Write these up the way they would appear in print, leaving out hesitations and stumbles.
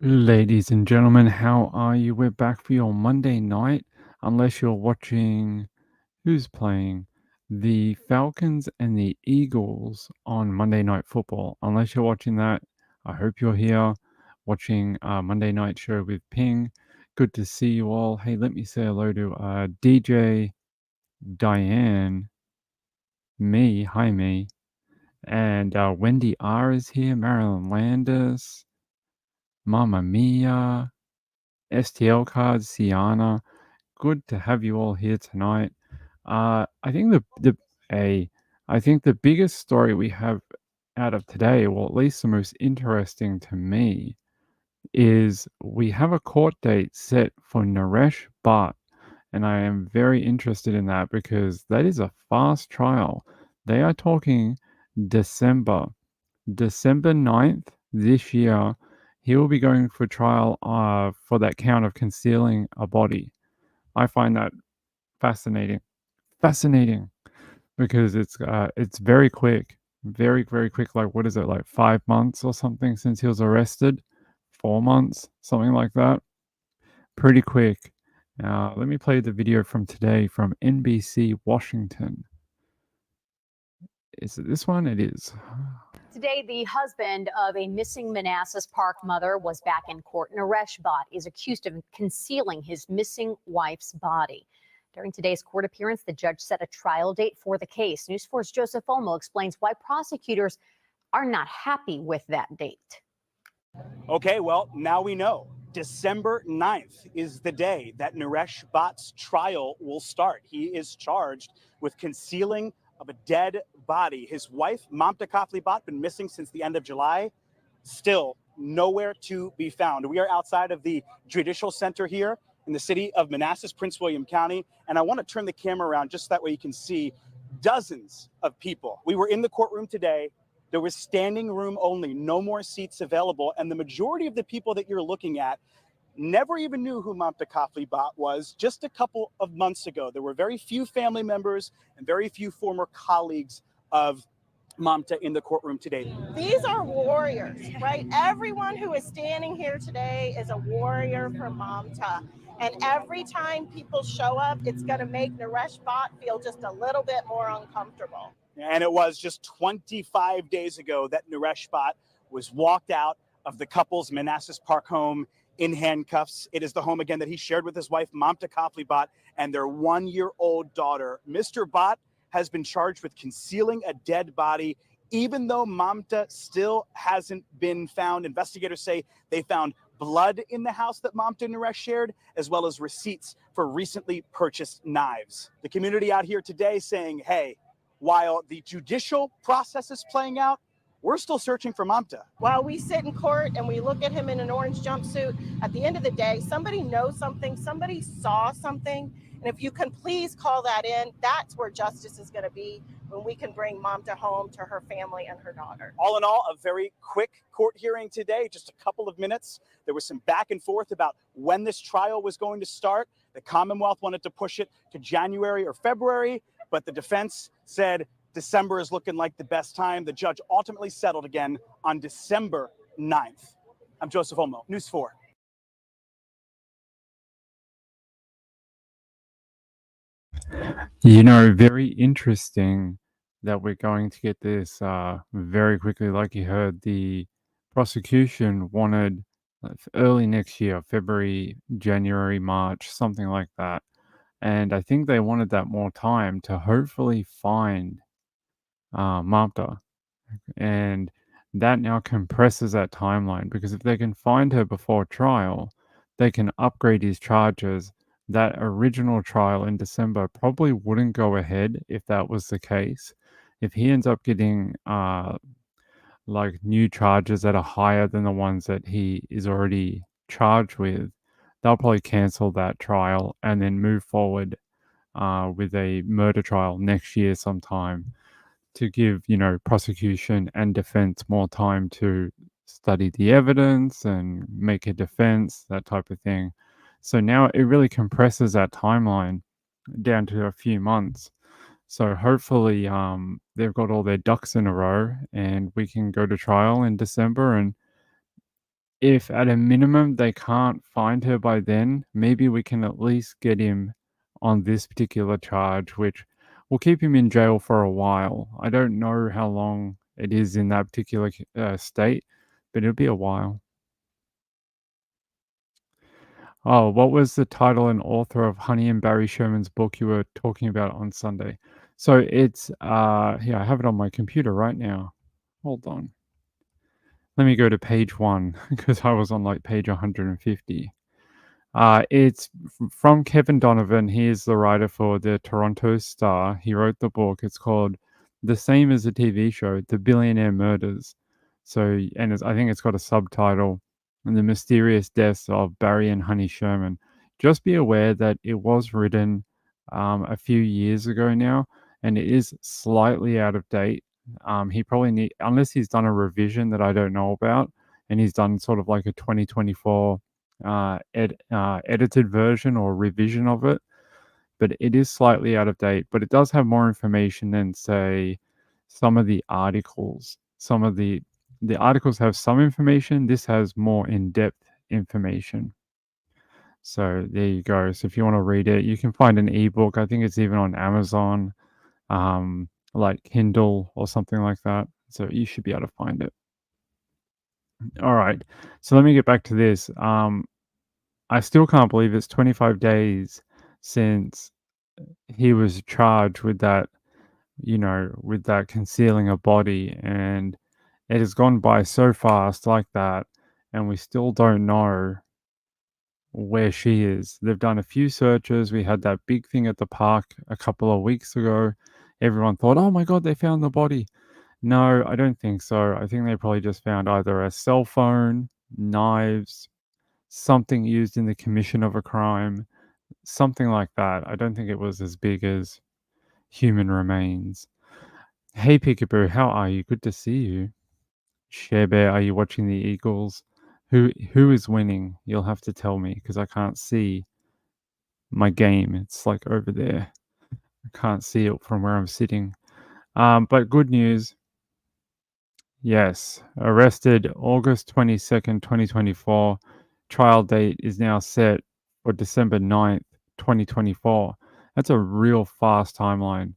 Ladies and gentlemen, how are you? We're back for your Monday night. Unless you're watching who's playing the Falcons and the Eagles on Monday Night Football. Unless you're watching that, I hope you're here watching Monday Night Show with Ping. Good to see you all. Hey, let me say hello to DJ, Diane, me, hi me, and Wendy R is here, Marilyn Landis, Mama Mia, STL Cards, Siana. Good to have you all here tonight. I think the a I think the biggest story we have out of today, or at least the most interesting to me, is we have a court date set for Naresh Bhatt, and I am very interested in that because that is a fast trial. They are talking December, December 9th this year. He will be going for trial for that count of concealing a body. I find that fascinating. Fascinating because it's very quick. Very quick. Like, what is it, like 5 months or something since he was arrested? 4 months, something like that. Pretty quick. Let me play the video from today from NBC Washington. Is it this one? It is. Today, the husband of a missing Manassas Park mother was back in court. Naresh Bhatt is accused of concealing his missing wife's body. During today's court appearance, the judge set a trial date for the case. News 4's Joseph Olmo explains why prosecutors are not happy with that date. Okay, well, now we know. December 9th is the day that Naresh Bhatt's trial will start. He is charged with concealing of a dead body. His wife, Mamta Kafli Bhatt, been missing since the end of July. Still nowhere to be found. We are outside of the Judicial Center here in the city of Manassas, Prince William County. And I want to turn the camera around just that way you can see dozens of people. We were in the courtroom today. There was standing room only, no more seats available. And the majority of the people that you're looking at never even knew who Mamta Kafli Bhatt was just a couple of months ago. There were very few family members and very few former colleagues of Mamta in the courtroom today. These are warriors, right? Everyone who is standing here today is a warrior for Mamta. And every time people show up, it's going to make Naresh Bhatt feel just a little bit more uncomfortable. And it was just 25 days ago that Naresh Bhatt was walked out of the couple's Manassas Park home in handcuffs. It is the home, again, that he shared with his wife, Mamta Kafli Bhatt, and their 1-year-old daughter. Mr. Bhatt has been charged with concealing a dead body, even though Mamta still hasn't been found. Investigators say they found blood in the house that Mamta and Naresh shared, as well as receipts for recently purchased knives. The community out here today saying, hey, while the judicial process is playing out, we're still searching for Mamta. While we sit in court and we look at him in an orange jumpsuit, at the end of the day, somebody knows something, somebody saw something. And if you can please call that in, that's where justice is going to be, when we can bring Mamta home to her family and her daughter. All in all, a very quick court hearing today, just a couple of minutes. There was some back and forth about when this trial was going to start. The Commonwealth wanted to push it to January or February, but the defense said December is looking like the best time. The judge ultimately settled again on December 9th. I'm Joseph Olmo, News 4. You know, very interesting that we're going to get this very quickly. Like you heard, the prosecution wanted early next year, February, January, March, something like that. And I think they wanted that more time to hopefully find Mamta. And that now compresses that timeline because if they can find her before trial, they can upgrade his charges. That original trial in December probably wouldn't go ahead if that was the case. If he ends up getting like new charges that are higher than the ones that he is already charged with, they'll probably cancel that trial and then move forward with a murder trial next year sometime to give, you know, prosecution and defense more time to study the evidence and make a defense, that type of thing. So now it really compresses that timeline down to a few months. So hopefully they've got all their ducks in a row and we can go to trial in December and if at a minimum they can't find her by then, maybe we can at least get him on this particular charge, which will keep him in jail for a while. I don't know how long it is in that particular state, but it'll be a while. Oh, what was the title and author of Honey and Barry Sherman's book you were talking about on Sunday? So it's here, I have it on my computer right now. Hold on. Let me go to page 1 because I was on like page 150. It's from Kevin Donovan. He is the writer for the Toronto Star. He wrote the book. It's called the same as the TV show, The Billionaire Murders. So, and I think it's got a subtitle, and the mysterious deaths of Barry and Honey Sherman. Just be aware that it was written a few years ago now, and it is slightly out of date. He probably unless he's done a revision that I don't know about, and he's done sort of like a 2024 edited version or revision of it, but it is slightly out of date. But it does have more information than, say, some of the articles. Some of the articles have some information. This has more in-depth information. So there you go. So if you want to read it, you can find an ebook. I think it's even on Amazon, like Kindle or something like that. So you should be able to find it. All right. So let me get back to this. I still can't believe it's 25 days since he was charged with that, with that concealing a body, and it has gone by so fast like that, and we still don't know where she is. They've done a few searches. We had that big thing at the park a couple of weeks ago. Everyone thought, oh my God, they found the body. No, I don't think so. I think they probably just found either a cell phone, knives, something used in the commission of a crime, something like that. I don't think it was as big as human remains. Hey Peekaboo, how are you? Good to see you. Share Bear, are you watching the Eagles? Who is winning? You'll have to tell me because I can't see my game. It's like over there. I can't see it from where I'm sitting. But good news. Yes, arrested August 22nd, 2024. Trial date is now set for December 9th, 2024. That's a real fast timeline.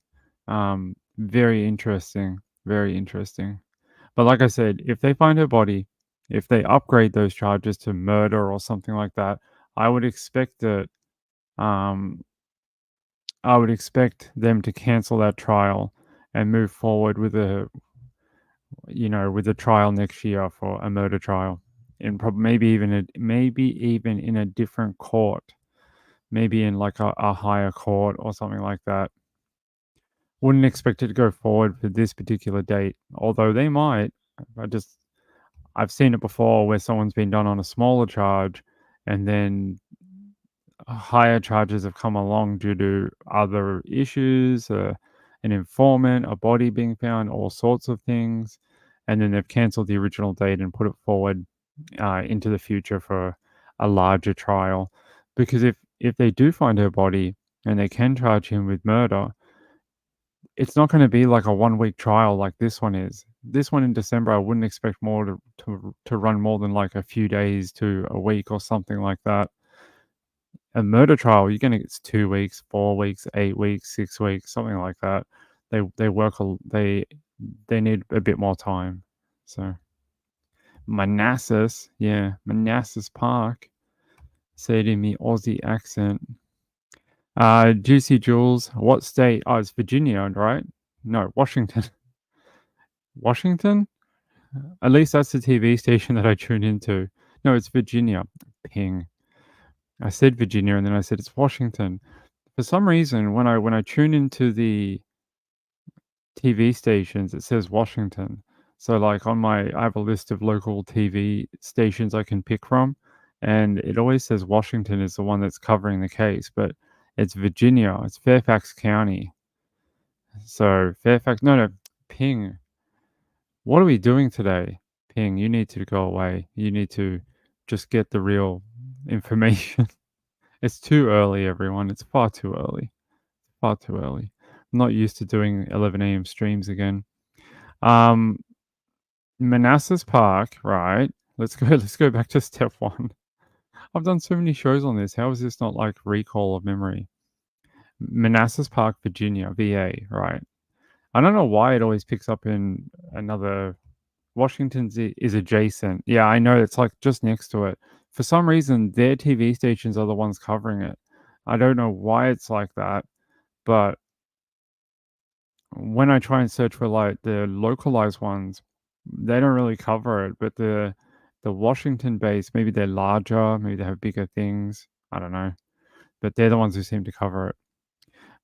Very interesting. Very interesting. But like I said, if they find her body, if they upgrade those charges to murder or something like that, I would expect that I would expect them to cancel that trial and move forward with a trial next year for a murder trial, and maybe even in a different court, maybe in like a higher court or something like that. Wouldn't expect it to go forward for this particular date, although they might. I've seen it before where someone's been done on a smaller charge, and then higher charges have come along due to other issues, an informant, a body being found, all sorts of things, and then they've cancelled the original date and put it forward into the future for a larger trial. Because if they do find her body and they can charge him with murder, it's not going to be like a 1 week trial like this one is. This one in December, I wouldn't expect more to run more than like a few days to a week or something like that. A murder trial, you're gonna get 2 weeks, 4 weeks, 8 weeks, 6 weeks, something like that. They need a bit more time. So Manassas, yeah, Manassas Park. Say it in the Aussie accent. Juicy Jules, what state? Oh, it's Virginia, right? No, Washington. Washington? At least that's the TV station that I tune into. No, it's Virginia. Ping. I said Virginia and then I said it's Washington. For some reason, when I tune into the TV stations, it says Washington. So like I have a list of local TV stations I can pick from, and it always says Washington is the one that's covering the case, but it's Virginia. It's Fairfax County. So Fairfax, no, Ping. What are we doing today? Ping, you need to go away. You need to just get the real information. It's too early, everyone. It's far too early. Far too early. I'm not used to doing 11 a.m. streams again. Manassas Park, right? let's go. Let's go back to step one. I've done so many shows on this. How is this not like recall of memory? Manassas Park, Virginia, VA, right? I don't know why it always picks up in another. Washington's is adjacent. Yeah, I know it's like just next to it. For some reason, their TV stations are the ones covering it. I don't know why it's like that, but when I try and search for like the localized ones, they don't really cover it. But the Washington base, maybe they're larger, maybe they have bigger things. I don't know, but they're the ones who seem to cover it.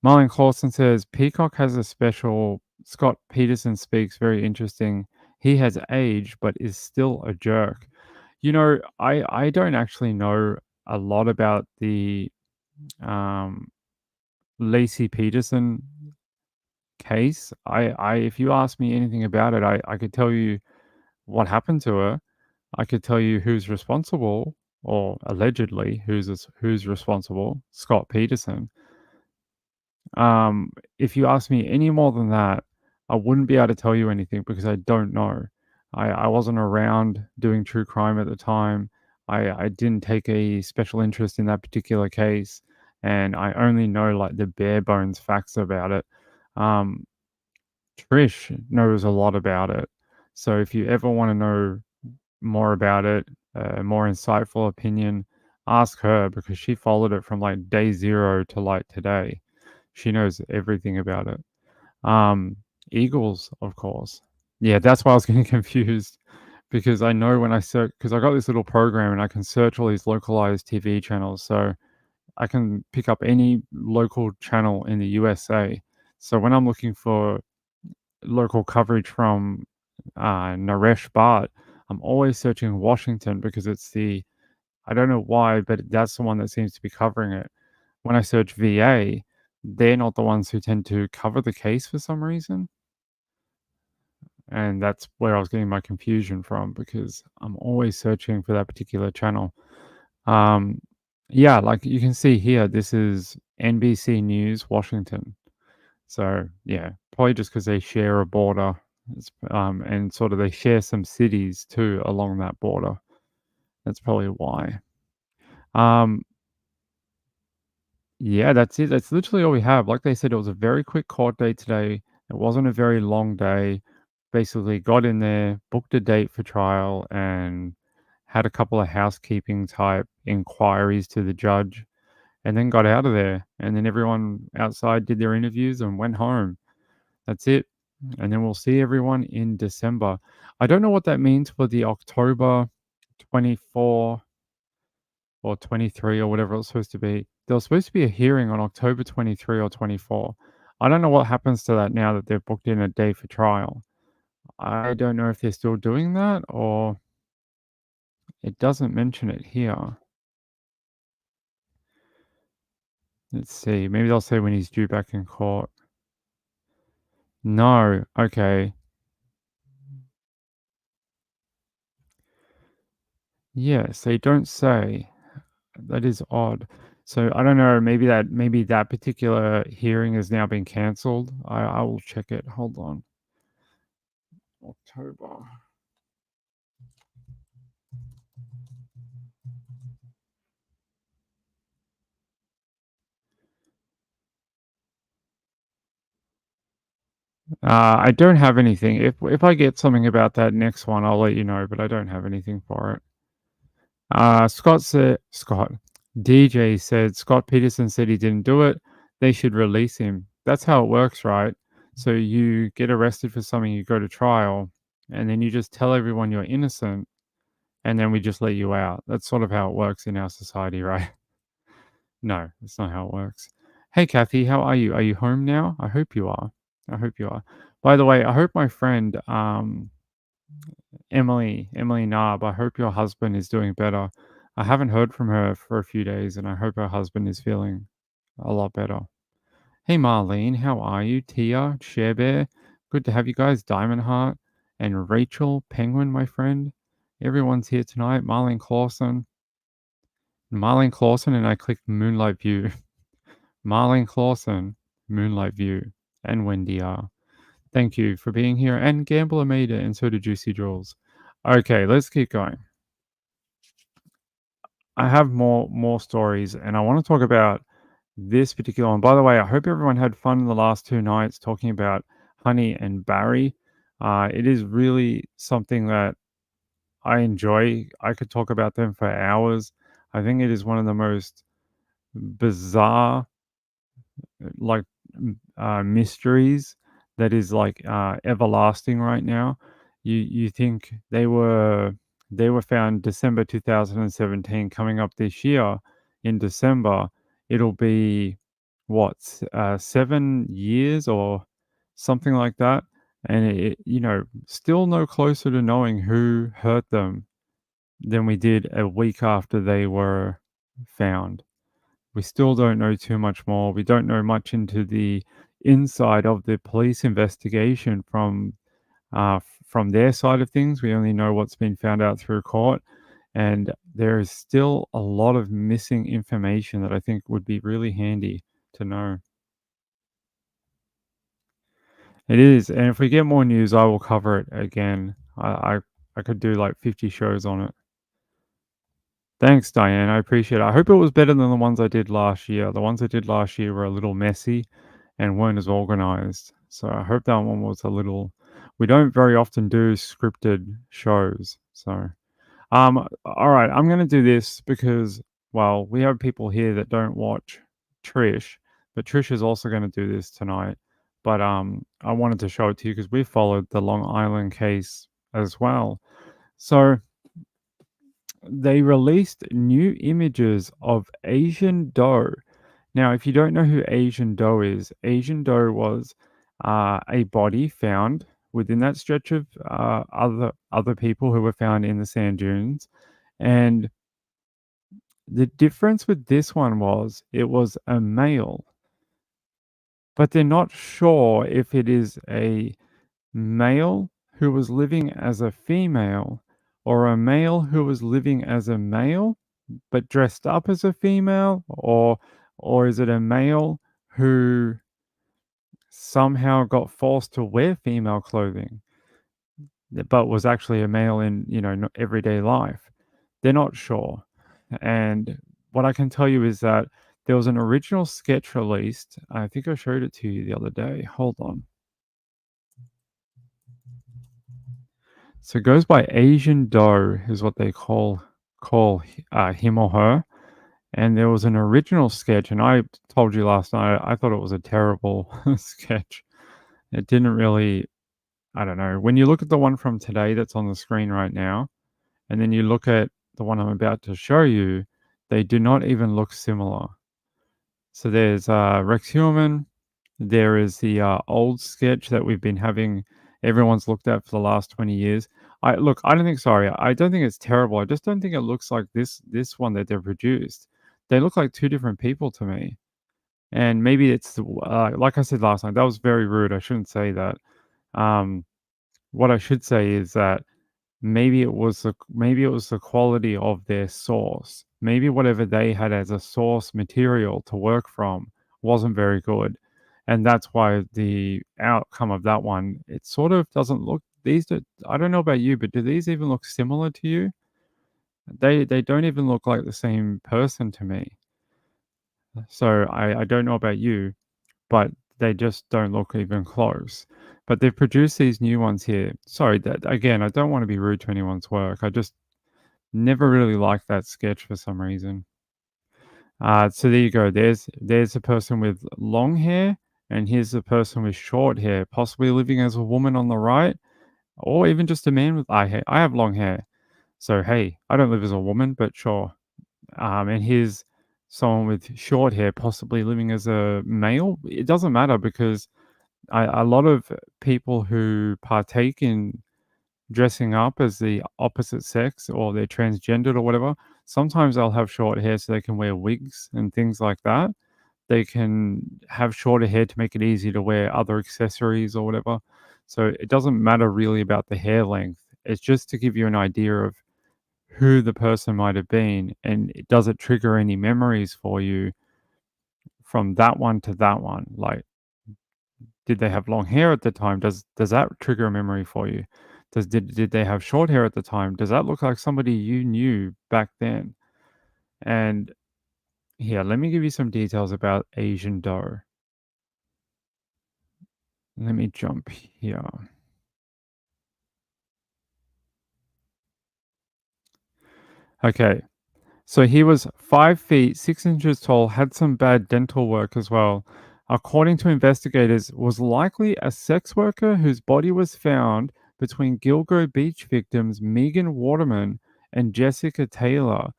Marlon Clausen says Peacock has a special. Scott Peterson speaks very interesting. He has aged, but is still a jerk. You know, I don't actually know a lot about the um, Lacey Peterson case. I if you ask me anything about it, I could tell you what happened to her. I could tell you who's responsible, or allegedly who's responsible. Scott Peterson. If you ask me any more than that, I wouldn't be able to tell you anything because I don't know. I wasn't around doing true crime at the time. I didn't take a special interest in that particular case, and I only know like the bare bones facts about it. Um, Trish knows a lot about it. So if you ever want to know more about it, a more insightful opinion, ask her because she followed it from like day zero to like today. She knows everything about it. Um, Eagles, of course. Yeah, that's why I was getting confused because I know when I search, because I got this little program and I can search all these localized TV channels. So I can pick up any local channel in the USA. So when I'm looking for local coverage from Naresh Bhatt, I'm always searching Washington because it's the, I don't know why, but that's the one that seems to be covering it. When I search VA, they're not the ones who tend to cover the case for some reason. And that's where I was getting my confusion from because I'm always searching for that particular channel. Um, yeah, like you can see here, this is NBC News, Washington. So yeah, probably just because they share a border, and sort of they share some cities too along that border. That's probably why. Um, Yeah, that's it. That's literally all we have. Like they said, it was a very quick court date today. It wasn't a very long day. Basically, got in there, booked a date for trial, and had a couple of housekeeping type inquiries to the judge, and then got out of there. And then everyone outside did their interviews and went home. That's it. And then we'll see everyone in December. I don't know what that means for the October 24 or 23 or whatever it was supposed to be. There was supposed to be a hearing on October 23 or 24. I don't know what happens to that now that they've booked in a day for trial. I don't know if they're still doing that or it doesn't mention it here. Let's see. Maybe they'll say when he's due back in court. No. Okay. Yes, they don't say. That is odd. So I don't know. Maybe that particular hearing has now been cancelled. I will check it. Hold on. October. I don't have anything. If I get something about that next one, I'll let you know. But I don't have anything for it. Scott DJ said Scott Peterson said he didn't do it. They should release him. That's how it works, right? So you get arrested for something, you go to trial, and then you just tell everyone you're innocent, and then we just let you out. That's sort of how it works in our society, right? No, that's not how it works. Hey, Kathy, how are you? Are you home now? I hope you are. I hope you are. By the way, I hope my friend Emily Narb, I hope your husband is doing better. I haven't heard from her for a few days, and I hope her husband is feeling a lot better. Hey, Marlene, how are you? Tia, Share Bear, good to have you guys. Diamond Heart and Rachel Penguin, my friend. Everyone's here tonight. Marlene Clausen, and I clicked Moonlight View. Marlene Clausen, Moonlight View, and Wendy R. Thank you for being here. And Gambler made it, and so did Juicy Jules. Okay, let's keep going. I have more stories, and I want to talk about this particular one. By the way, I hope everyone had fun in the last 2 nights talking about Honey and Barry. It is really something that I enjoy. I could talk about them for hours. I think it is one of the most bizarre, like, mysteries that is, like, everlasting right now. You think they were found December 2017, coming up this year in December, it'll be what, 7 years or something like that, and still no closer to knowing who hurt them than we did a week after they were found. We still don't know too much more. We don't know much into the inside of the police investigation from their side of things. We only know what's been found out through court, and there is still a lot of missing information that I think would be really handy to know. It is, and if we get more news, I will cover it again. I could do like 50 shows on it. Thanks, Diane. I appreciate it. I hope it was better than the ones I did last year. The ones I did last year were a little messy and weren't as organized. So I hope that one was a little. We don't very often do scripted shows. So, all right, I'm going to do this because, well, we have people here that don't watch Trish, but Trish is also going to do this tonight. But I wanted to show it to you because we followed the Long Island case as well. So they released new images of Asian Doe. Now, if you don't know who Asian Doe is, Asian Doe was a body found within that stretch of other people who were found in the sand dunes, and the difference with this one was it was a male, but they're not sure if it is a male who was living as a female or a male who was living as a male but dressed up as a female, or is it a male who somehow got forced to wear female clothing but was actually a male in everyday life? They're not sure. And what I can tell you is that there was an original sketch released. I think I showed it to you the other day. Hold on. So it goes by Asian Doe, is what they call him or her. And there was an original sketch, and I told you last night I thought it was a terrible sketch. It didn't really, I don't know. When you look at the one from today that's on the screen right now, and then you look at the one I'm about to show you, they do not even look similar. So there's Rex Heuermann. There is the old sketch that we've been having. Everyone's looked at for the last 20 years. I don't think it's terrible. I just don't think it looks like this one that they've produced. They look like two different people to me. And maybe it's like I said last night, that was very rude. I shouldn't say that. What I should say is that maybe it was the quality of their source. Maybe whatever they had as a source material to work from wasn't very good, and that's why the outcome of that one, it sort of doesn't look. I don't know about you, but do these even look similar to you? They don't even look like the same person to me. So I don't know about you, but they just don't look even close. But they've produced these new ones here. Sorry, that again, I don't want to be rude to anyone's work. I just never really liked that sketch for some reason. So there you go. There's a person with long hair, and here's a person with short hair, possibly living as a woman on the right, or even just a man with hair. I have long hair, so hey, I don't live as a woman, but sure. And here's someone with short hair, possibly living as a male. It doesn't matter because a lot of people who partake in dressing up as the opposite sex, or they're transgendered or whatever, sometimes they'll have short hair so they can wear wigs and things like that. They can have shorter hair to make it easy to wear other accessories or whatever. So it doesn't matter really about the hair length. It's just to give you an idea of who the person might have been, and does it trigger any memories for you from that one to that one? Like, did they have long hair at the time? Does that trigger a memory for you? Did they have short hair at the time? Does that look like somebody you knew back then? And here, let me give you some details about Asian dough. Let me jump here. Okay, so he was 5 feet 6 inches tall, had some bad dental work as well. According to investigators, was likely a sex worker whose body was found between Gilgo Beach victims Megan Waterman and Jessica Taylor.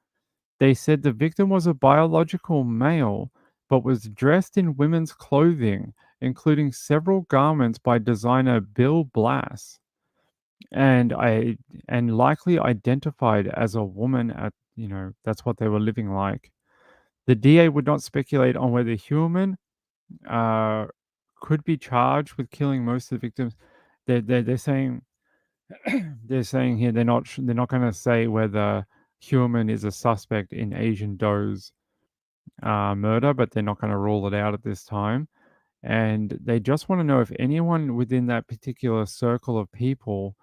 They said the victim was a biological male, but was dressed in women's clothing, including several garments by designer Bill Blass, and likely identified as a woman at that's what they were living like. The DA would not speculate on whether Human uh, could be charged with killing most of the victims. They're saying they're saying here they're not going to say whether Human is a suspect in Asian Doe's murder, but they're not going to rule it out at this time. And they just want to know if anyone within that particular circle of people,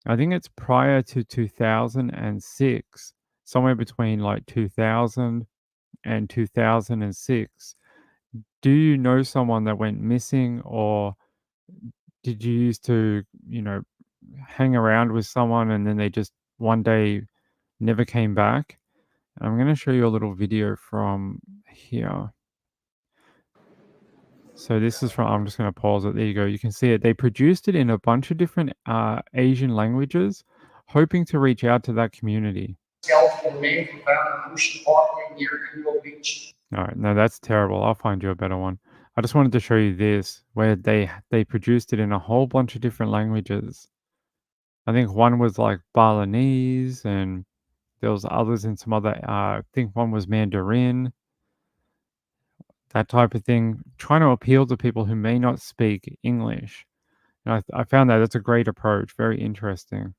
I think it's prior to 2006, somewhere between like 2000 and 2006. Do you know someone that went missing, or did you used to, hang around with someone and then they just one day never came back? I'm going to show you a little video from here. So this is from, I'm just going to pause it. There you go. You can see it. They produced it in a bunch of different Asian languages, hoping to reach out to that community. Skeletal remains were found in Ocean Parkway near Eagle Beach. All right, no, that's terrible. I'll find you a better one. I just wanted to show you this, where they produced it in a whole bunch of different languages. I think one was like Balinese, and there was others in some other. I think one was Mandarin. That type of thing, trying to appeal to people who may not speak English. And I found that's a great approach, very interesting.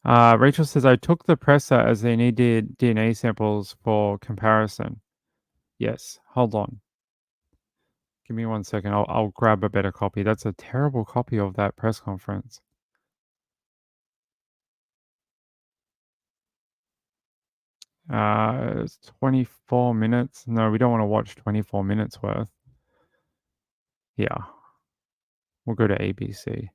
Rachel says, I took the presser as they needed DNA samples for comparison. Yes, hold on. Give me 1 second. I'll grab a better copy. That's a terrible copy of that press conference. It's 24 minutes. No, we don't want to watch 24 minutes worth. Yeah. We'll go to ABC.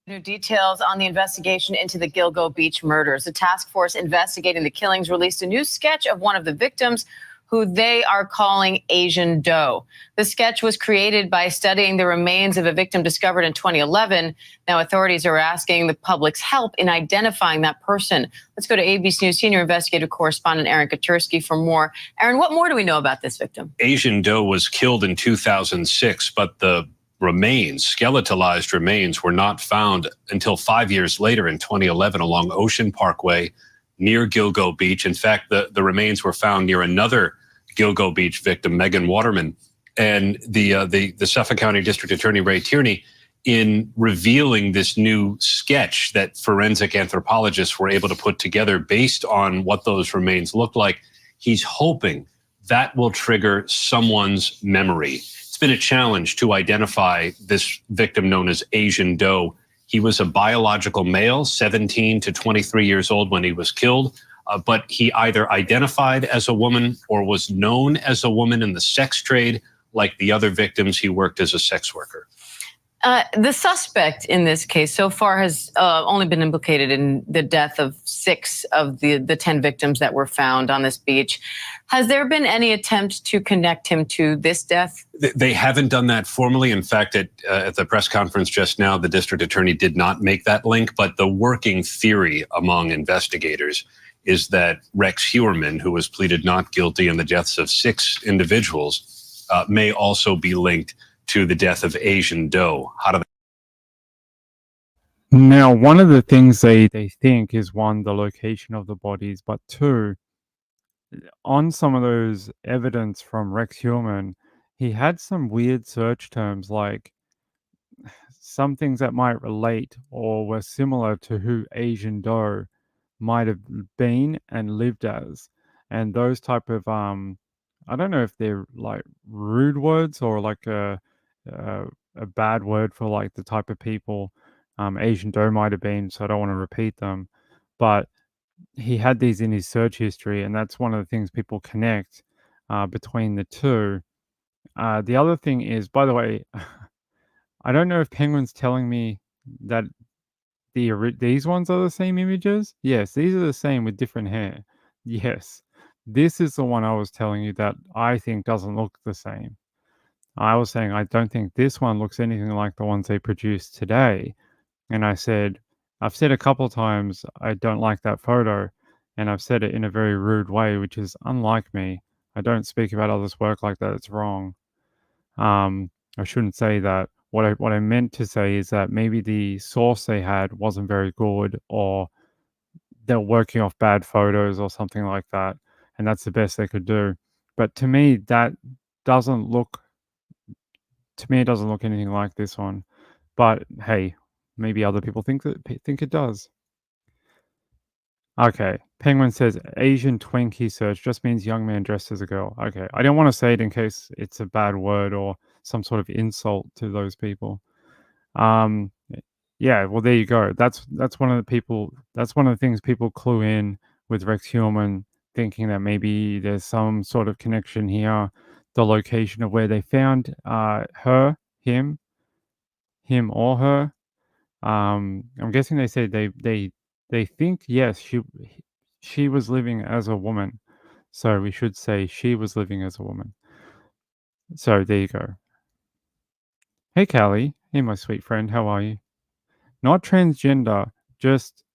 New details on the investigation into the Gilgo Beach murders. The task force investigating the killings released a new sketch of one of the victims, who they are calling Asian Doe. The sketch was created by studying the remains of a victim discovered in 2011. Now authorities are asking the public's help in identifying that person. Let's go to ABC News senior investigative correspondent Aaron Katursky for more. Aaron, what more do we know about this victim? Asian Doe was killed in 2006, but the skeletalized remains, were not found until 5 years later in 2011 along Ocean Parkway near Gilgo Beach. In fact, the remains were found near another Gilgo Beach victim, Megan Waterman. And the Suffolk County District Attorney Ray Tierney, in revealing this new sketch that forensic anthropologists were able to put together based on what those remains look like, he's hoping that will trigger someone's memory. It's been a challenge to identify this victim known as Asian Doe. He was a biological male, 17 to 23 years old when he was killed, but he either identified as a woman or was known as a woman in the sex trade. Like the other victims, he worked as a sex worker. The suspect in this case so far has only been implicated in the death of 6 of the 10 victims that were found on this beach. Has there been any attempt to connect him to this death? They haven't done that formally. In fact, at the press conference just now, the district attorney did not make that link. But the working theory among investigators is that Rex Hewerman, who was pleaded not guilty in the deaths of 6 individuals, may also be linked to the death of Asian Doe. How do Now, one of the things they think is, one, the location of the bodies, but two, on some of those evidence from Rex Hewerman, he had some weird search terms, like some things that might relate or were similar to who Asian Doe might have been and lived as. And those type of I don't know if they're like rude words or like a bad word for like the type of people. Asian Doe might have been, so I don't want to repeat them. But he had these in his search history, and that's one of the things people connect between the two. The other thing is, by the way, I don't know if Penguin's telling me that these ones are the same images. Yes, these are the same with different hair. Yes, this is the one I was telling you that I think doesn't look the same. I was saying I don't think this one looks anything like the ones they produced today. And I've said a couple of times I don't like that photo, and I've said it in a very rude way, which is unlike me. I don't speak about others' work like that. It's wrong. I shouldn't say that. What I meant to say is that maybe the source they had wasn't very good, or they're working off bad photos or something like that, and that's the best they could do. But to me, that doesn't look. To me, it doesn't look anything like this one. But hey, maybe other people think it does. Okay. Penguin says Asian twink he searched just means young man dressed as a girl. Okay. I don't want to say it in case it's a bad word or some sort of insult to those people. Um yeah, well there you go. That's one of the things people clue in with Rex Heuermann, thinking that maybe there's some sort of connection here. The location of where they found her, him or her. I'm guessing they said they think yes, she was living as a woman. So we should say she was living as a woman. So there you go. Hey Callie, hey my sweet friend, how are you? Not transgender, just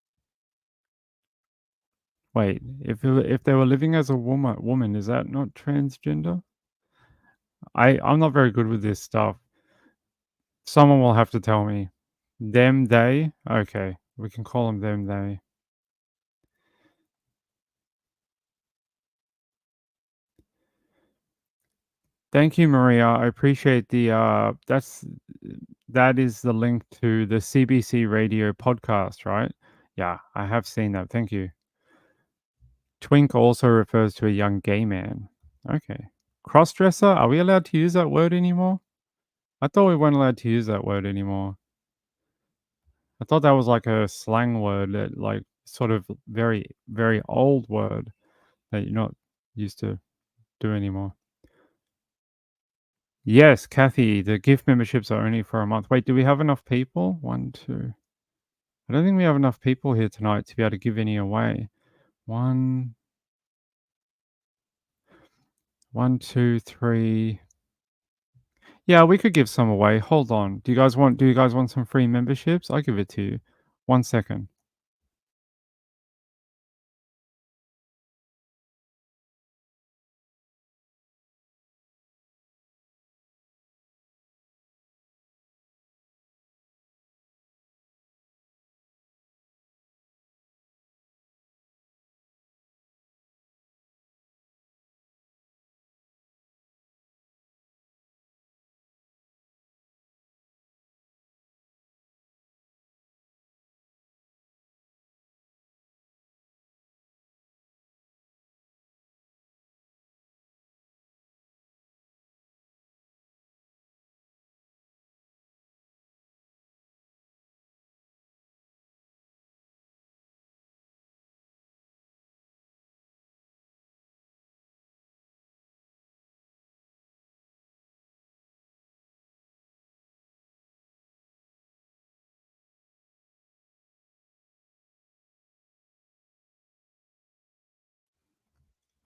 wait. If they were living as a woman, is that not transgender? I'm not very good with this stuff. Someone will have to tell me. Them, they. Okay, we can call them them, they. Thank you, Maria. I appreciate that is the link to the CBC Radio podcast, right? Yeah, I have seen that. Thank you. Twink also refers to a young gay man. Okay. Crossdresser, are we allowed to use that word anymore? I thought we weren't allowed to use that word anymore. I thought that was like a slang word, that like sort of very, very old word that you're not used to do anymore. Yes, Kathy, the gift memberships are only for a month. Wait, do we have enough people? 1, 2. I don't think we have enough people here tonight to be able to give any away. 1, 1, 2, 3. Yeah, we could give some away. Hold on. Do you guys want some free memberships? I'll give it to you. 1 second.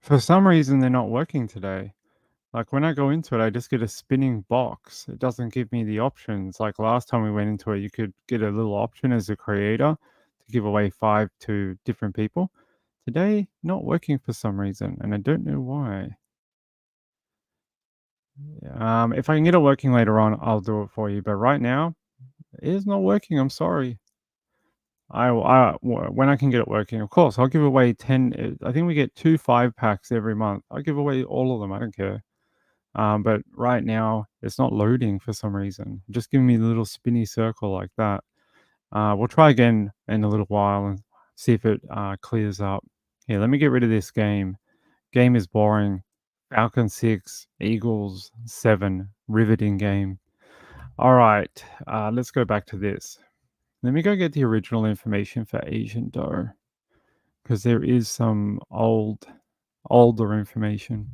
For some reason, they're not working today. Like, when I go into it, I just get a spinning box. It doesn't give me the options. Like, last time we went into it, you could get a little option as a creator to give away 5 to different people. Today, not working for some reason, and I don't know why. If I can get it working later on, I'll do it for you, but right now, it is not working, I'm sorry. When I can get it working, of course, I'll give away 10, I think we get 2 5-packs every month. I'll give away all of them, I don't care. But right now, it's not loading for some reason. Just giving me a little spinny circle like that. We'll try again in a little while and see if it clears up. Here, let me get rid of this game. Game is boring. Falcon 6, Eagles 7, riveting game. All right, let's go back to this. Let me go get the original information for Asian dough, because there is some older information.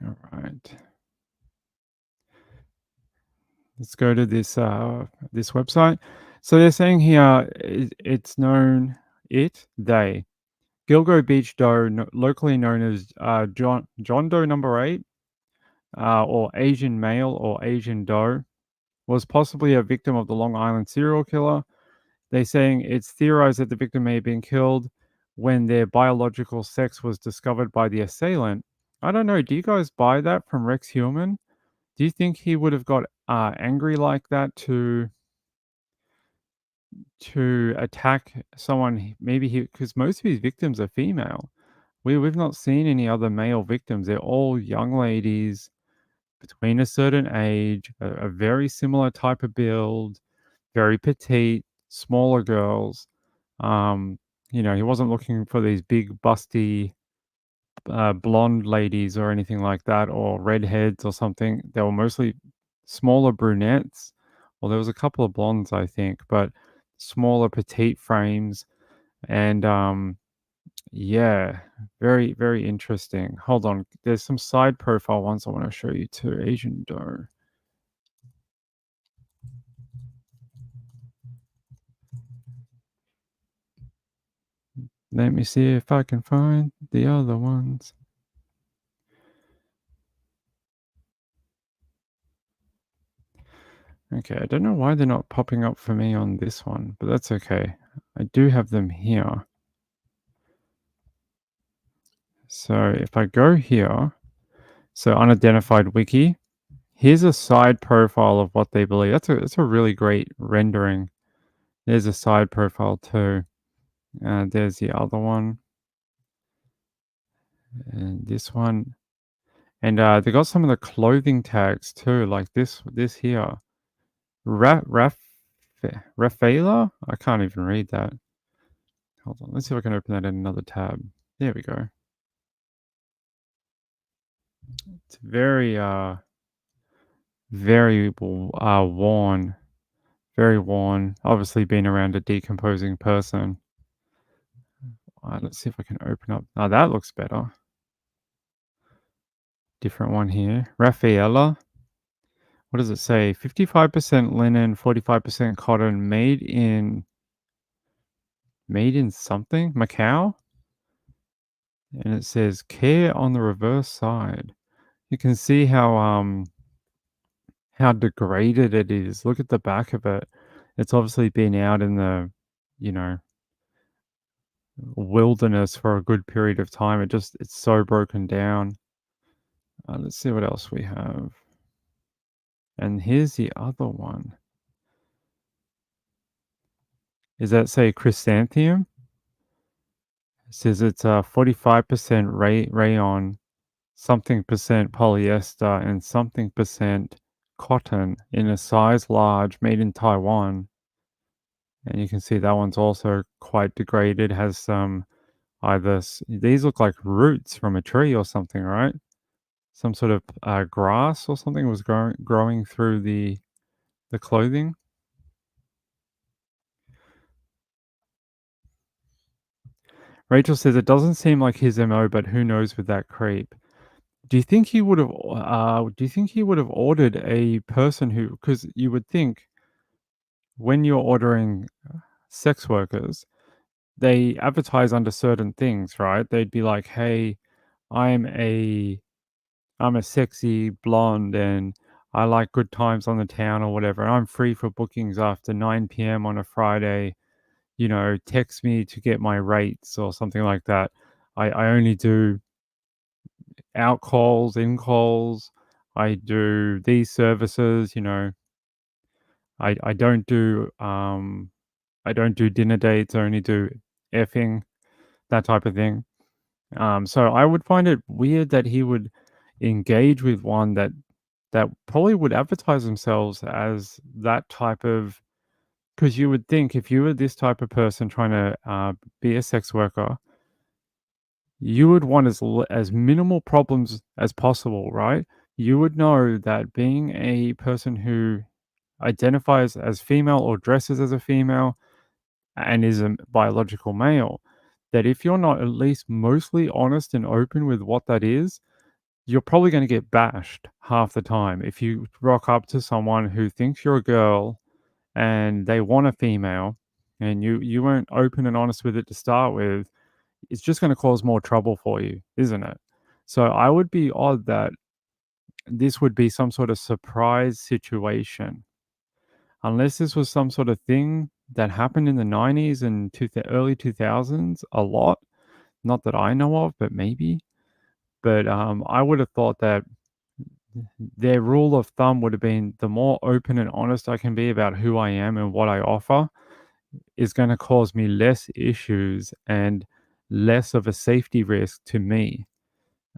All right. Let's go to this this website. So they're saying here it's known they Gilgo Beach Doe, locally known as John Doe number 8, or Asian male or Asian Doe, was possibly a victim of the Long Island serial killer. They're saying it's theorized that the victim may have been killed when their biological sex was discovered by the assailant. I don't know. Do you guys buy that from Rex Heuermann? Do you think he would have got angry like that to attack someone? Maybe because most of his victims are female. We've not seen any other male victims. They're all young ladies between a certain age, a very similar type of build, very petite, smaller girls. Um, he wasn't looking for these big, busty, blonde ladies or anything like that, or redheads or something. They were mostly smaller brunettes. Well, there was a couple of blondes, I think, but smaller, petite frames. And yeah, very, very interesting. Hold on. There's some side profile ones I want to show you too. Asian dough. Let me see if I can find the other ones. Okay, I don't know why they're not popping up for me on this one, but that's okay. I do have them here. So if I go here, so unidentified wiki, here's a side profile of what they believe. That's a really great rendering. There's a side profile too. There's the other one. And this one. And they got some of the clothing tags too, like this here. Rafaela? I can't even read that. Hold on, let's see if I can open that in another tab. There we go. It's very worn. Very worn. Obviously been around a decomposing person. Let's see if I can open up. Oh, that looks better. Different one here. Rafaela. What does it say? 55% linen, 45% cotton, made in something? Macau? And it says care on the reverse side. You can see how degraded it is. Look at the back of it. It's obviously been out in the, you know, wilderness for a good period of time. It's so broken down. Let's see what else we have. And here's the other one. Is that say chrysanthemum? It says it's 45% rayon, something percent polyester, and something percent cotton in a size large, made in Taiwan. And you can see that one's also quite degraded. Has some these look like roots from a tree or something, right? Some sort of grass or something was growing through the clothing. Rachel says it doesn't seem like his MO, but who knows with that creep. Do you think he would have? Do you think he would have ordered a person who? Because you would think when you're ordering sex workers, they advertise under certain things, right? They'd be like, "Hey, I'm a sexy blonde and I like good times on the town or whatever. And I'm free for bookings after 9 p.m. on a Friday. Text me to get my rates," or something like that. I only do out calls, in calls. I do these services. I don't do dinner dates. I only do effing, that type of thing. So I would find it weird that he would engage with one that probably would advertise themselves as that type of, because you would think if you were this type of person trying to be a sex worker, you would want as minimal problems as possible, right? You would know that being a person who identifies as female or dresses as a female and is a biological male, that if you're not at least mostly honest and open with what that is, you're probably going to get bashed half the time. If you rock up to someone who thinks you're a girl and they want a female and you weren't open and honest with it to start with, it's just going to cause more trouble for you, isn't it? So I would be odd that this would be some sort of surprise situation. Unless this was some sort of thing that happened in the 90s and early 2000s a lot. Not that I know of, but maybe. But I would have thought that their rule of thumb would have been the more open and honest I can be about who I am and what I offer is going to cause me less issues and less of a safety risk to me.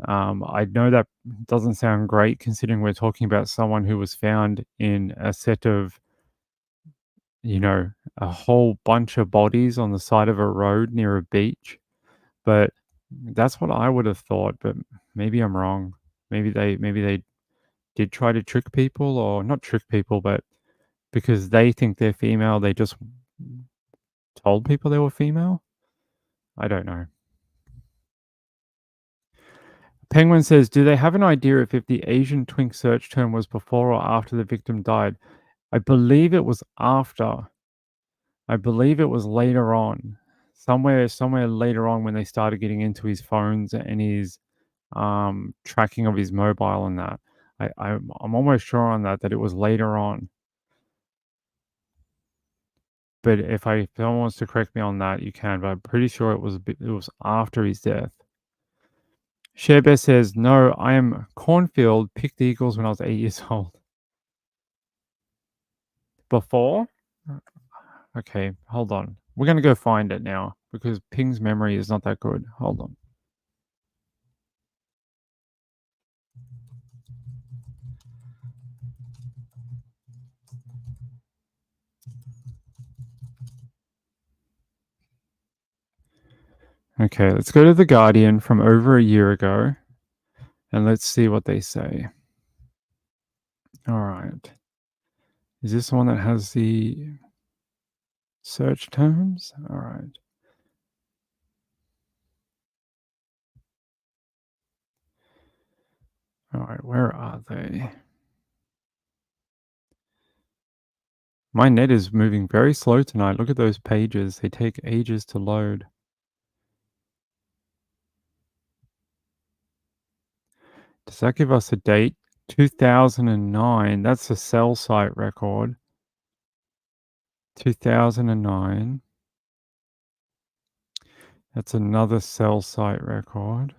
I know that doesn't sound great considering we're talking about someone who was found in a set of, a whole bunch of bodies on the side of a road near a beach. But that's what I would have thought, but maybe I'm wrong. Maybe they did try to trick people, or not trick people, but because they think they're female, they just told people they were female? I don't know. Penguin says, do they have an idea if the Asian twink search term was before or after the victim died? I believe it was after. I believe it was later on. Somewhere later on when they started getting into his phones and his tracking of his mobile and that. I'm almost sure on that it was later on. But if someone wants to correct me on that, you can. But I'm pretty sure it was after his death. Sharebear says, no, I am cornfield, picked the Eagles when I was 8 years old. Before? Okay, hold on. We're going to go find it now because Ping's memory is not that good. Hold on. Okay, let's go to The Guardian from over a year ago and let's see what they say. All right. Is this the one that has the search terms? All right. All right, where are they? My net is moving very slow tonight. Look at those pages. They take ages to load. Does that give us a date? 2009. That's a cell site record. 2009. That's another cell site record.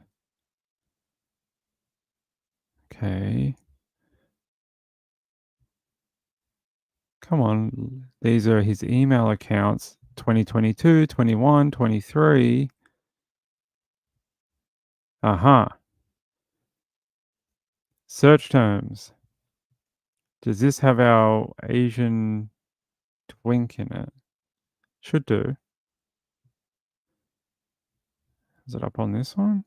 Okay. Come on. These are his email accounts. 2022, 21, 23. Uh-huh. Search terms. Does this have our Asian twink in it? Should do. Is it up on this one?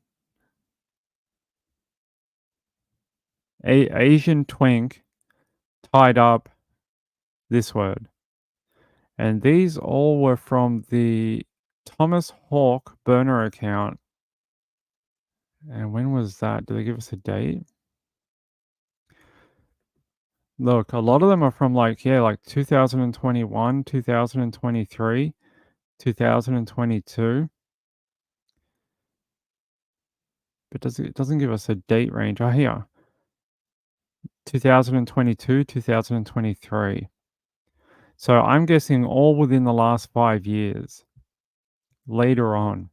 Asian twink tied up this word. And these all were from the Thomas Hawk burner account. And when was that? Did they give us a date? Look, a lot of them are from like 2021, 2023, 2022. But it doesn't give us a date range. Oh, here. 2022, 2023. So I'm guessing all within the last 5 years. Later on.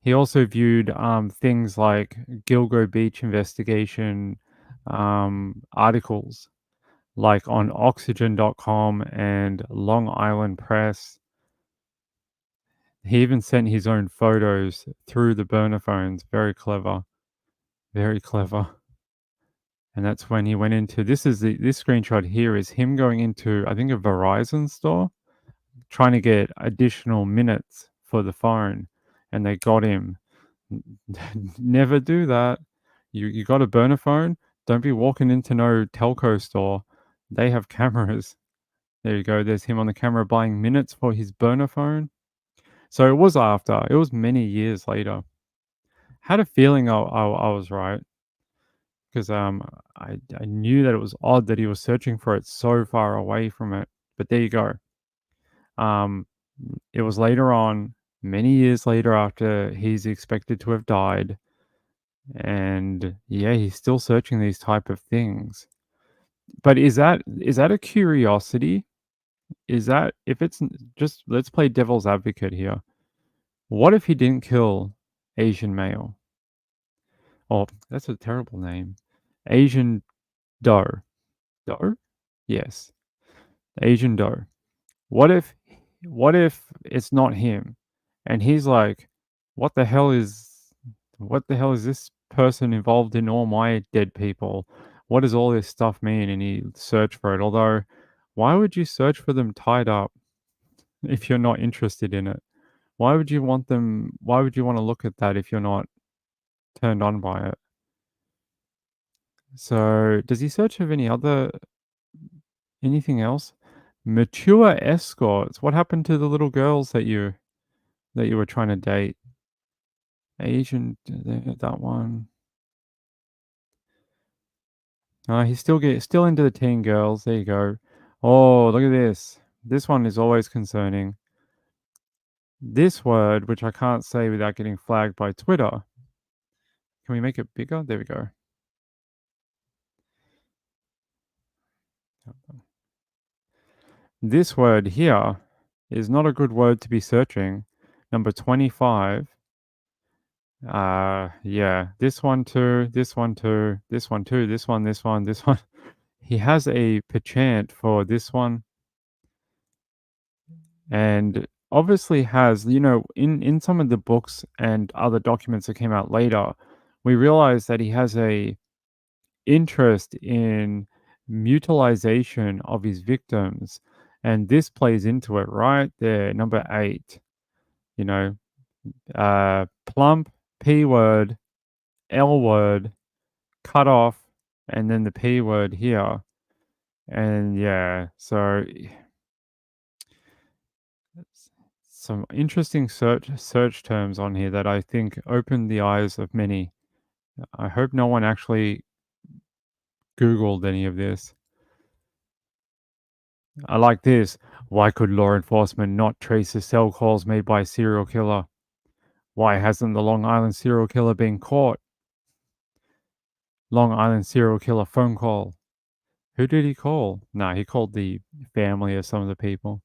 He also viewed things like Gilgo Beach investigation articles, like on Oxygen.com and Long Island Press. He even sent his own photos through the burner phones. Very clever. Very clever. And that's when he went into this screenshot here is him going into, I think, a Verizon store, trying to get additional minutes for the phone, and they got him. Never do that. You got a burner phone? Don't be walking into no telco store. They have cameras. There you go. There's him on the camera buying minutes for his burner phone. So it was after. It was many years later. Had a feeling I was right because I knew that it was odd that he was searching for it so far away from it. But there you go. Um, it was later on, many years later after he's expected to have died, and yeah, he's still searching these type of things. But is that a curiosity? Is that if it's just let's play devil's advocate here. What if he didn't kill Asian male? Oh, that's a terrible name. Asian doe. Doe? Yes. Asian doe. What if it's not him? And he's like, what the hell is this person involved in all my dead people? What does all this stuff mean? And he searched for it. Although, why would you search for them tied up if you're not interested in it? Why would you want them? Why would you want to look at that if you're not turned on by it? So, does he search of anything else? Mature escorts. What happened to the little girls that you were trying to date? Asian, that one. He's still into the teen girls. There you go. Oh, look at this. This one is always concerning. This word, which I can't say without getting flagged by Twitter. Can we make it bigger? There we go. This word here is not a good word to be searching. Number 25. Yeah. This one too, this one too, this one too, this one, this one, this one. He has a penchant for this one. And obviously has, in some of the books and other documents that came out later, we realize that he has a interest in mutilization of his victims. And this plays into it right there. Number 8, you know, plump, P word, L word, cut off, and then the P word here. And yeah, so some interesting search terms on here that I think opened the eyes of many. I hope no one actually Googled any of this. I like this. Why could law enforcement not trace the cell calls made by a serial killer? Why hasn't the Long Island serial killer been caught? Long Island serial killer phone call. Who did he call? Nah, he called the family of some of the people.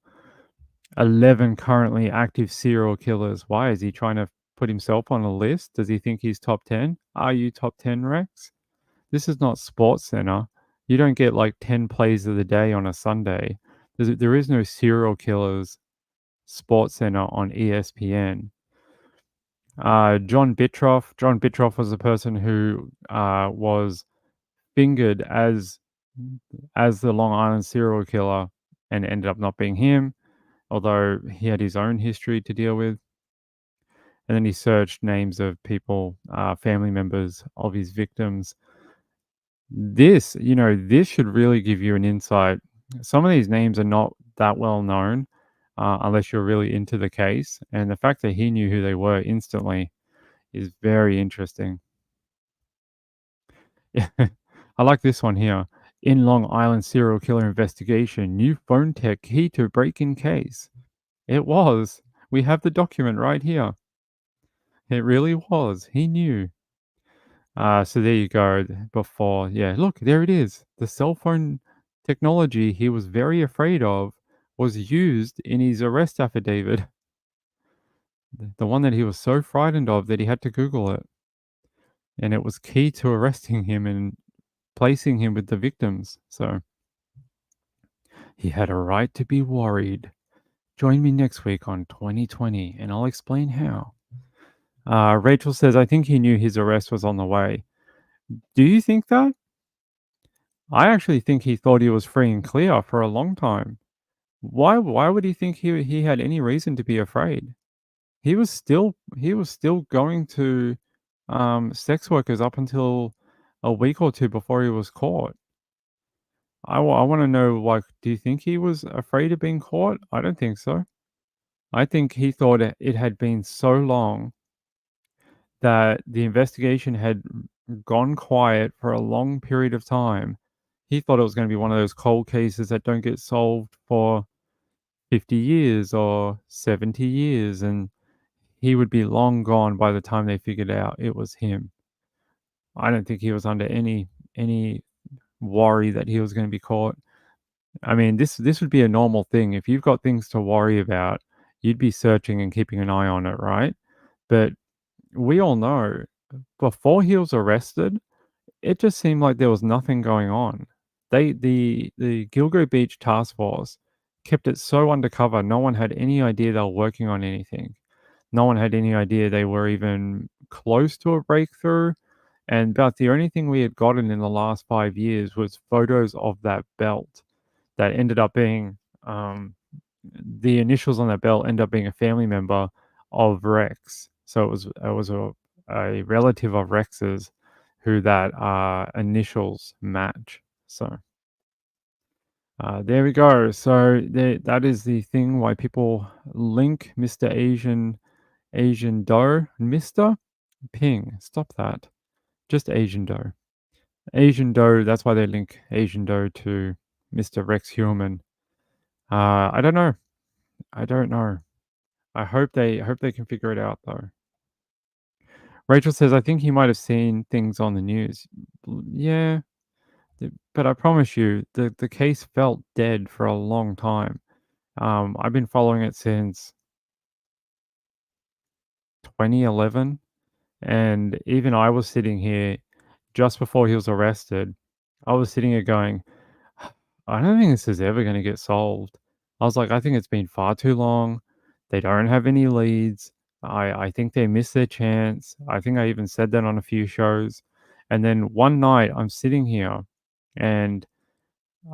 11 currently active serial killers. Why? Is he trying to put himself on a list? Does he think he's top 10? Are you top 10, Rex? This is not Sports Center. You don't get like 10 plays of the day on a Sunday. There is no serial killers Sports Center on ESPN. John Bittroff. John Bittroff was the person who was fingered as the Long Island serial killer and ended up not being him, although he had his own history to deal with. And then he searched names of people, family members of his victims. This should really give you an insight. Some of these names are not that well known unless you're really into the case. And the fact that he knew who they were instantly is very interesting. I like this one here. In Long Island serial killer investigation, new phone tech key to break-in case. It was. We have the document right here. It really was. He knew. So there you go. Before, yeah, look, there it is. The cell phone technology he was very afraid of was used in his arrest affidavit. The one that he was so frightened of that he had to Google it. And it was key to arresting him and placing him with the victims. So he had a right to be worried. Join me next week on 2020 and I'll explain how. Rachel says, I think he knew his arrest was on the way. Do you think that? I actually think he thought he was free and clear for a long time. Why would he think he had any reason to be afraid? he was still going to sex workers up until a week or two before he was caught. I want to know, like, do you think he was afraid of being caught? I don't think so. I think he thought it had been so long that the investigation had gone quiet for a long period of time. He thought it was going to be one of those cold cases that don't get solved for 50 years or 70 years, and he would be long gone by the time they figured out it was him. I don't think he was under any worry that he was going to be caught. I mean, this would be a normal thing. If you've got things to worry about, you'd be searching and keeping an eye on it, right? But we all know before he was arrested, it just seemed like there was nothing going on. The Gilgo Beach task force kept it so undercover. No one had any idea they were working on anything. No one had any idea they were even close to a breakthrough. And about the only thing we had gotten in the last 5 years was photos of that belt that ended up being the initials on that belt end up being a family member of Rex. So it was a relative of Rex's who that initials match. So there we go. So that is the thing why people link Mr. Asian Doe, Mr. Ping. Stop that. Just Asian Doe. Asian Doe. That's why they link Asian Doe to Mr. Rex Human. I don't know. I don't know. I hope they can figure it out though. Rachel says, I think he might have seen things on the news. Yeah, but I promise you, the case felt dead for a long time. I've been following it since 2011, and even I was sitting here just before he was arrested. I was sitting here going, I don't think this is ever going to get solved. I was like, I think it's been far too long. They don't have any leads. I think they missed their chance. I think I even said that on a few shows. And then one night I'm sitting here and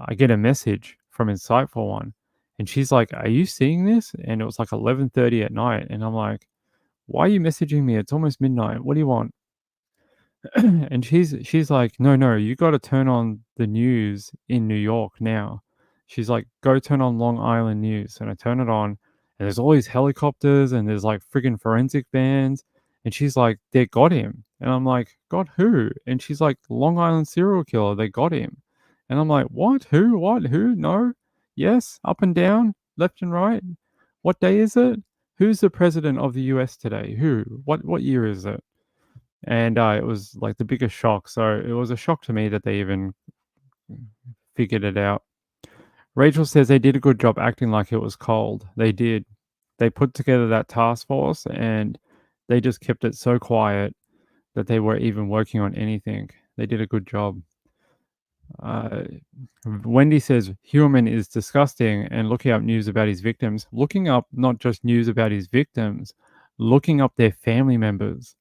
I get a message from Insightful One. And she's like, are you seeing this? And it was like 11:30 at night. And I'm like, why are you messaging me? It's almost midnight. What do you want? And she's like, no, you got to turn on the news in New York now. She's like, go turn on Long Island news, and I turn it on, and there's all these helicopters, and there's like friggin' forensic vans, and she's like, they got him, and I'm like, got who? And she's like, Long Island serial killer, they got him, and I'm like, what? Who? What? Who? No? Yes? Up and down? Left and right? What day is it? Who's the president of the U.S. today? Who? What year is it? And it was like the biggest shock. So it was a shock to me that they even figured it out. Rachel says they did a good job acting like it was cold. They did. They put together that task force and they just kept it so quiet that they were even working on anything. They did a good job. Wendy says Human is disgusting and looking up news about his victims. Looking up not just news about his victims, looking up their family members.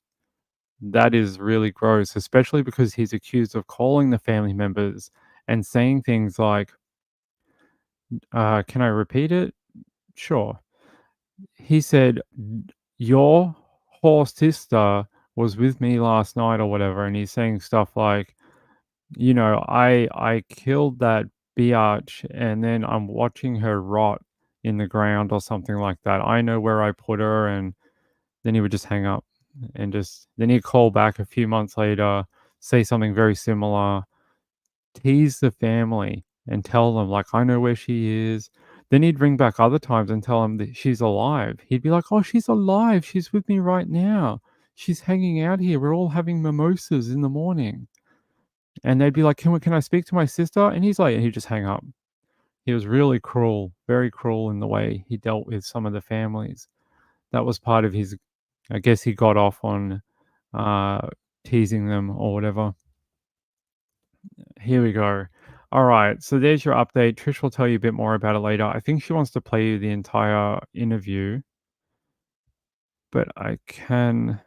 That is really gross, especially because he's accused of calling the family members and saying things like, can I repeat it? Sure. He said, your whole sister was with me last night or whatever. And he's saying stuff like, I killed that biatch and then I'm watching her rot in the ground or something like that. I know where I put her. And then he would just hang up. And then he'd call back a few months later, say something very similar, tease the family and tell them, like, I know where she is. Then he'd ring back other times and tell them that she's alive. He'd be like, oh, she's alive. She's with me right now. She's hanging out here. We're all having mimosas in the morning. And they'd be like, can I speak to my sister? And he'd just hang up. He was really cruel, very cruel in the way he dealt with some of the families. That was part of his, I guess he got off on teasing them or whatever. Here we go. All right, so there's your update. Trish will tell you a bit more about it later. I think she wants to play you the entire interview, but I can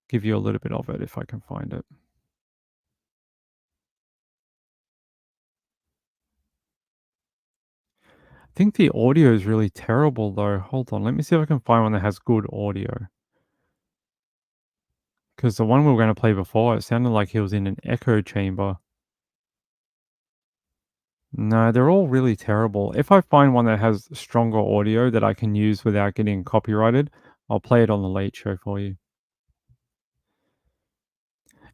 give you a little bit of it if I can find it. I think the audio is really terrible though. Hold on, let me see if I can find one that has good audio. Because the one we were going to play before, it sounded like he was in an echo chamber. No, they're all really terrible. If I find one that has stronger audio that I can use without getting copyrighted, I'll play it on the Late Show for you.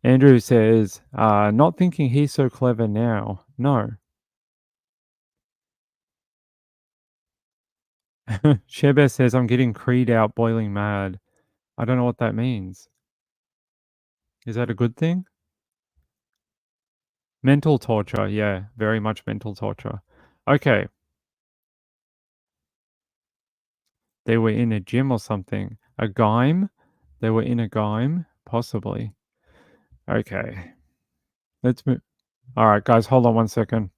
Andrew says, not thinking he's so clever now. No. Shebe says, I'm getting Creed out boiling mad. I don't know what that means. Is that a good thing? Mental torture. Yeah, very much mental torture. Okay. They were in a gym or something. A gym? They were in a gym? Possibly. Okay. Let's move. All right, guys, hold on one second.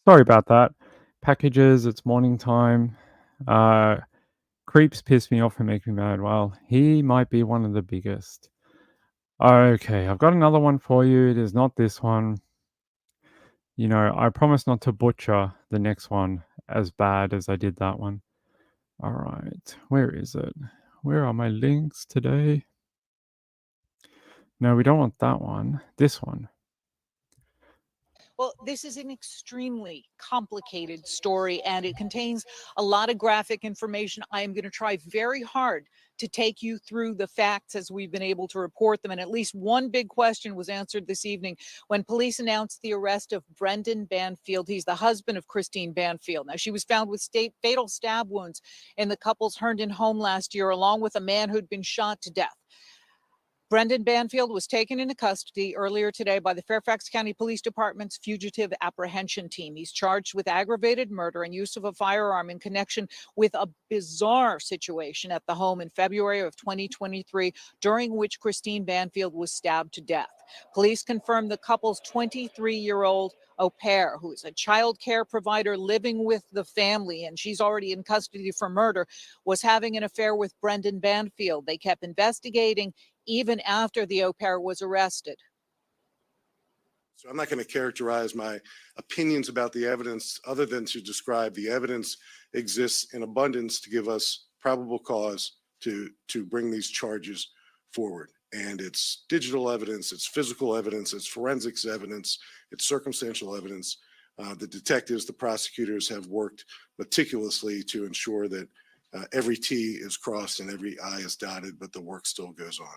Sorry about that. Packages, it's morning time. Creeps piss me off and make me mad. Well, he might be one of the biggest. Okay, I've got another one for you. It is not this one. You know, I promise not to butcher the next one as bad as I did that one. All right, where is it? Where are my links today? No, we don't want that one. This one. Well, this is an extremely complicated story and it contains a lot of graphic information. I am going to try very hard to take you through the facts as we've been able to report them. And at least one big question was answered this evening when police announced the arrest of Brendan Banfield. He's the husband of Christine Banfield. Now, she was found with fatal stab wounds in the couple's Herndon home last year, along with a man who'd been shot to death. Brendan Banfield was taken into custody earlier today by the Fairfax County Police Department's fugitive apprehension team. He's charged with aggravated murder and use of a firearm in connection with a bizarre situation at the home in February of 2023, during which Christine Banfield was stabbed to death. Police confirmed the couple's 23-year-old au pair, who is a child care provider living with the family, and she's already in custody for murder, was having an affair with Brendan Banfield. They kept investigating even after the au pair was arrested. So I'm not going to characterize my opinions about the evidence other than to describe the evidence exists in abundance to give us probable cause to bring these charges forward. And it's digital evidence, it's physical evidence, it's forensics evidence, it's circumstantial evidence. The detectives, the prosecutors have worked meticulously to ensure that every T is crossed and every I is dotted, but the work still goes on.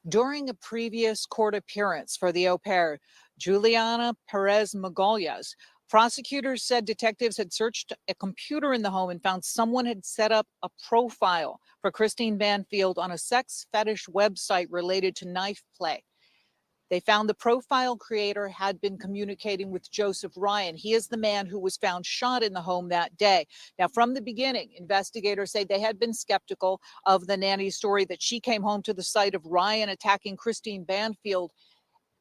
During a previous court appearance for the au pair, Juliana Perez Magalhães, prosecutors said detectives had searched a computer in the home and found someone had set up a profile for Christine Banfield on a sex fetish website related to knife play. They found the profile creator had been communicating with Joseph Ryan. He is the man who was found shot in the home that day. Now, from the beginning, investigators say they had been skeptical of the nanny's story that she came home to the site of Ryan attacking Christine Banfield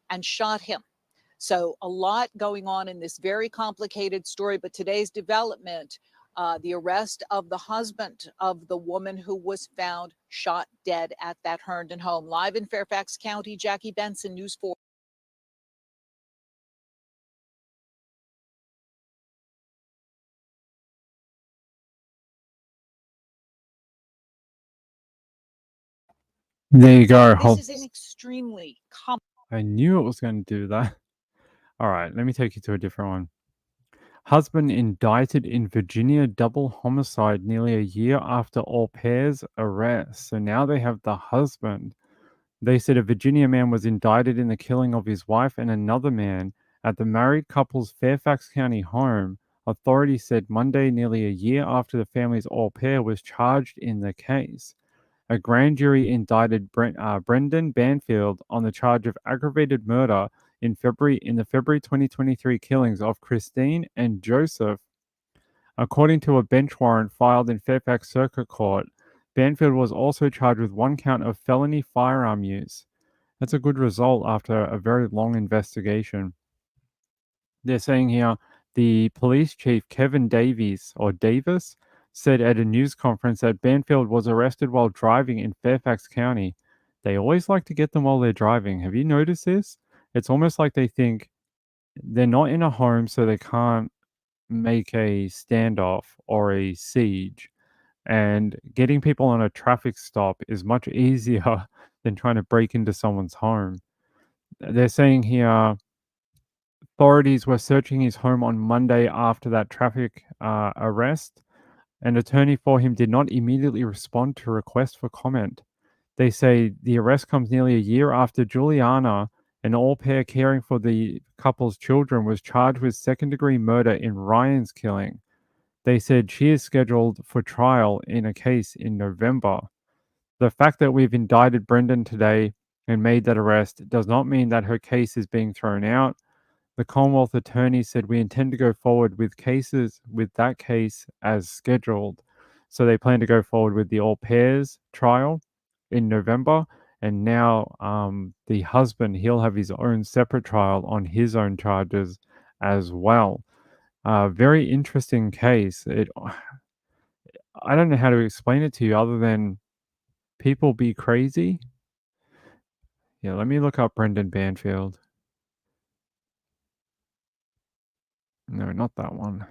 and shot him. So a lot going on in this very complicated story. But today's development, the arrest of the husband of the woman who was found shot dead at that Herndon home. Live in Fairfax County, Jackie Benson, News 4. There you go. This is an extremely I knew it was going to do that. All right, let me take you to a different one. Husband indicted in Virginia double homicide nearly a year after au pair's arrest. So now they have the husband. They said a Virginia man was indicted in the killing of his wife and another man at the married couple's Fairfax County home. Authorities said Monday, nearly a year after the family's au pair was charged in the case. A grand jury indicted Brendan Banfield on the charge of aggravated murder in the February 2023 killings of Christine and Joseph. According to a bench warrant filed in Fairfax Circuit Court, Banfield was also charged with 1 count of felony firearm use. That's a good result after a very long investigation. They're saying here the police chief, Kevin Davis, said at a news conference that Banfield was arrested while driving in Fairfax County. They always like to get them while they're driving. Have you noticed this? It's almost like they think they're not in a home, so they can't make a standoff or a siege. And getting people on a traffic stop is much easier than trying to break into someone's home. They're saying here authorities were searching his home on Monday after that traffic arrest. An attorney for him did not immediately respond to requests for comment. They say the arrest comes nearly a year after Juliana, an au pair caring for the couple's children, was charged with second-degree murder in Ryan's killing. They said she is scheduled for trial in a case in November. The fact that we've indicted Brendan today and made that arrest does not mean that her case is being thrown out. The Commonwealth attorney said we intend to go forward with that case as scheduled. So they plan to go forward with the au pairs trial in November. And now the husband, he'll have his own separate trial on his own charges as well. Very interesting case. I don't know how to explain it to you other than people be crazy. Yeah, let me look up Brendan Banfield. No, not that one.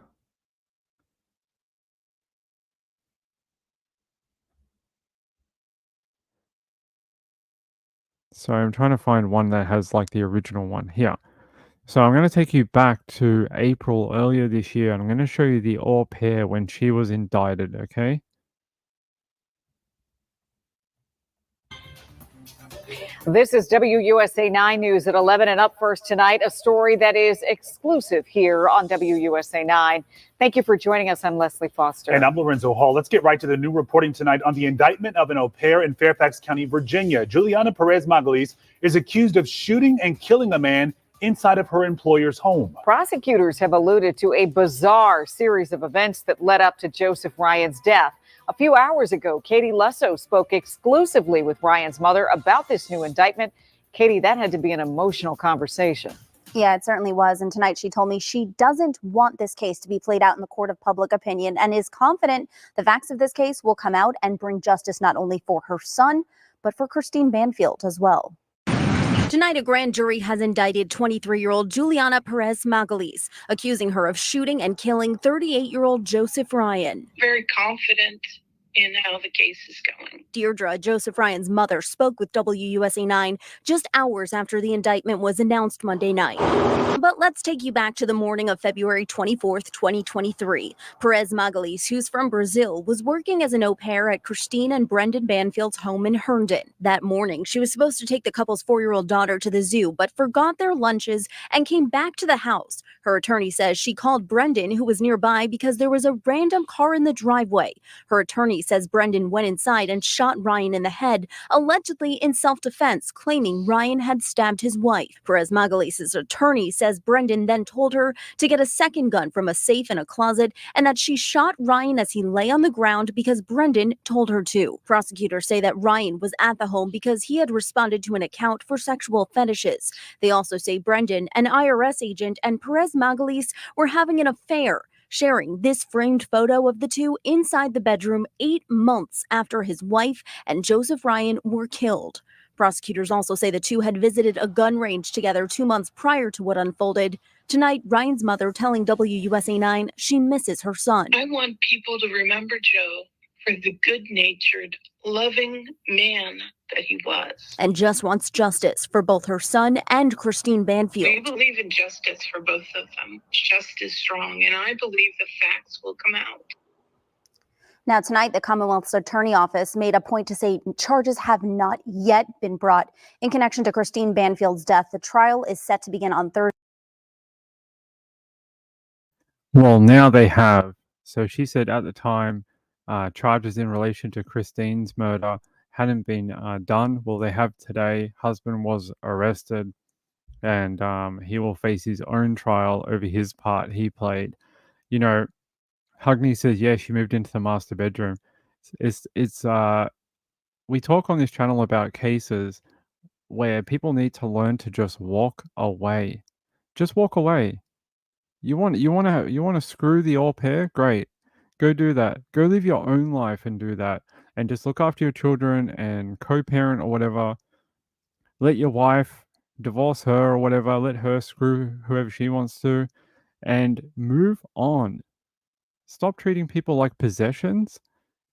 So I'm trying to find one that has like the original one here. So I'm going to take you back to April earlier this year, and I'm going to show you the au pair when she was indicted, okay? This is WUSA 9 News at 11 and up first tonight, a story that is exclusive here on WUSA 9. Thank you for joining us. I'm Leslie Foster. And I'm Lorenzo Hall. Let's get right to the new reporting tonight on the indictment of an au pair in Fairfax County, Virginia. Juliana Perez Magalis is accused of shooting and killing a man inside of her employer's home. Prosecutors have alluded to a bizarre series of events that led up to Joseph Ryan's death. A few hours ago, Katie Lusso spoke exclusively with Ryan's mother about this new indictment. Katie, that had to be an emotional conversation. Yeah, it certainly was. And tonight she told me she doesn't want this case to be played out in the court of public opinion and is confident the facts of this case will come out and bring justice not only for her son, but for Christine Banfield as well. Tonight, a grand jury has indicted 23-year-old Juliana Perez Magalis, accusing her of shooting and killing 38-year-old Joseph Ryan. Very confident in how the case is going. Deirdre, Joseph Ryan's mother, spoke with WUSA 9 just hours after the indictment was announced Monday night. But let's take you back to the morning of February 24th, 2023. Perez Magalis, who's from Brazil, was working as an au pair at Christine and Brendan Banfield's home in Herndon. That morning, she was supposed to take the couple's 4-year-old daughter to the zoo, but forgot their lunches and came back to the house. Her attorney says she called Brendan, who was nearby, because there was a random car in the driveway. Her attorney says Brendan went inside and shot Ryan in the head, allegedly in self-defense, claiming Ryan had stabbed his wife. Perez Magalis' attorney says Brendan then told her to get a second gun from a safe in a closet and that she shot Ryan as he lay on the ground because Brendan told her to. Prosecutors say that Ryan was at the home because he had responded to an account for sexual fetishes. They also say Brendan, an IRS agent, and Perez Magalis were having an affair, sharing this framed photo of the two inside the bedroom 8 months after his wife and Joseph Ryan were killed. Prosecutors also say the two had visited a gun range together 2 months prior to what unfolded. Tonight, Ryan's mother telling WUSA 9 she misses her son. I want people to remember Joe for the good-natured, loving man that he was. And just wants justice for both her son and Christine Banfield. We believe in justice for both of them. Justice strong, and I believe the facts will come out. Now, tonight, the Commonwealth's Attorney Office made a point to say charges have not yet been brought in connection to Christine Banfield's death. The trial is set to begin on Thursday. Well, now they have. So she said at the time, charges in relation to Christine's murder hadn't been done. Well, they have today. Husband was arrested. and he will face his own trial over his part he played. You know, Hugney says, yeah, she moved into the master bedroom. It's we talk on this channel about cases where people need to learn to just walk away. Just walk away. You want to screw the au pair? Great. Go do that. Go live your own life and do that. And just look after your children and co-parent or whatever. Let your wife divorce her or whatever. Let her screw whoever she wants to and move on. Stop treating people like possessions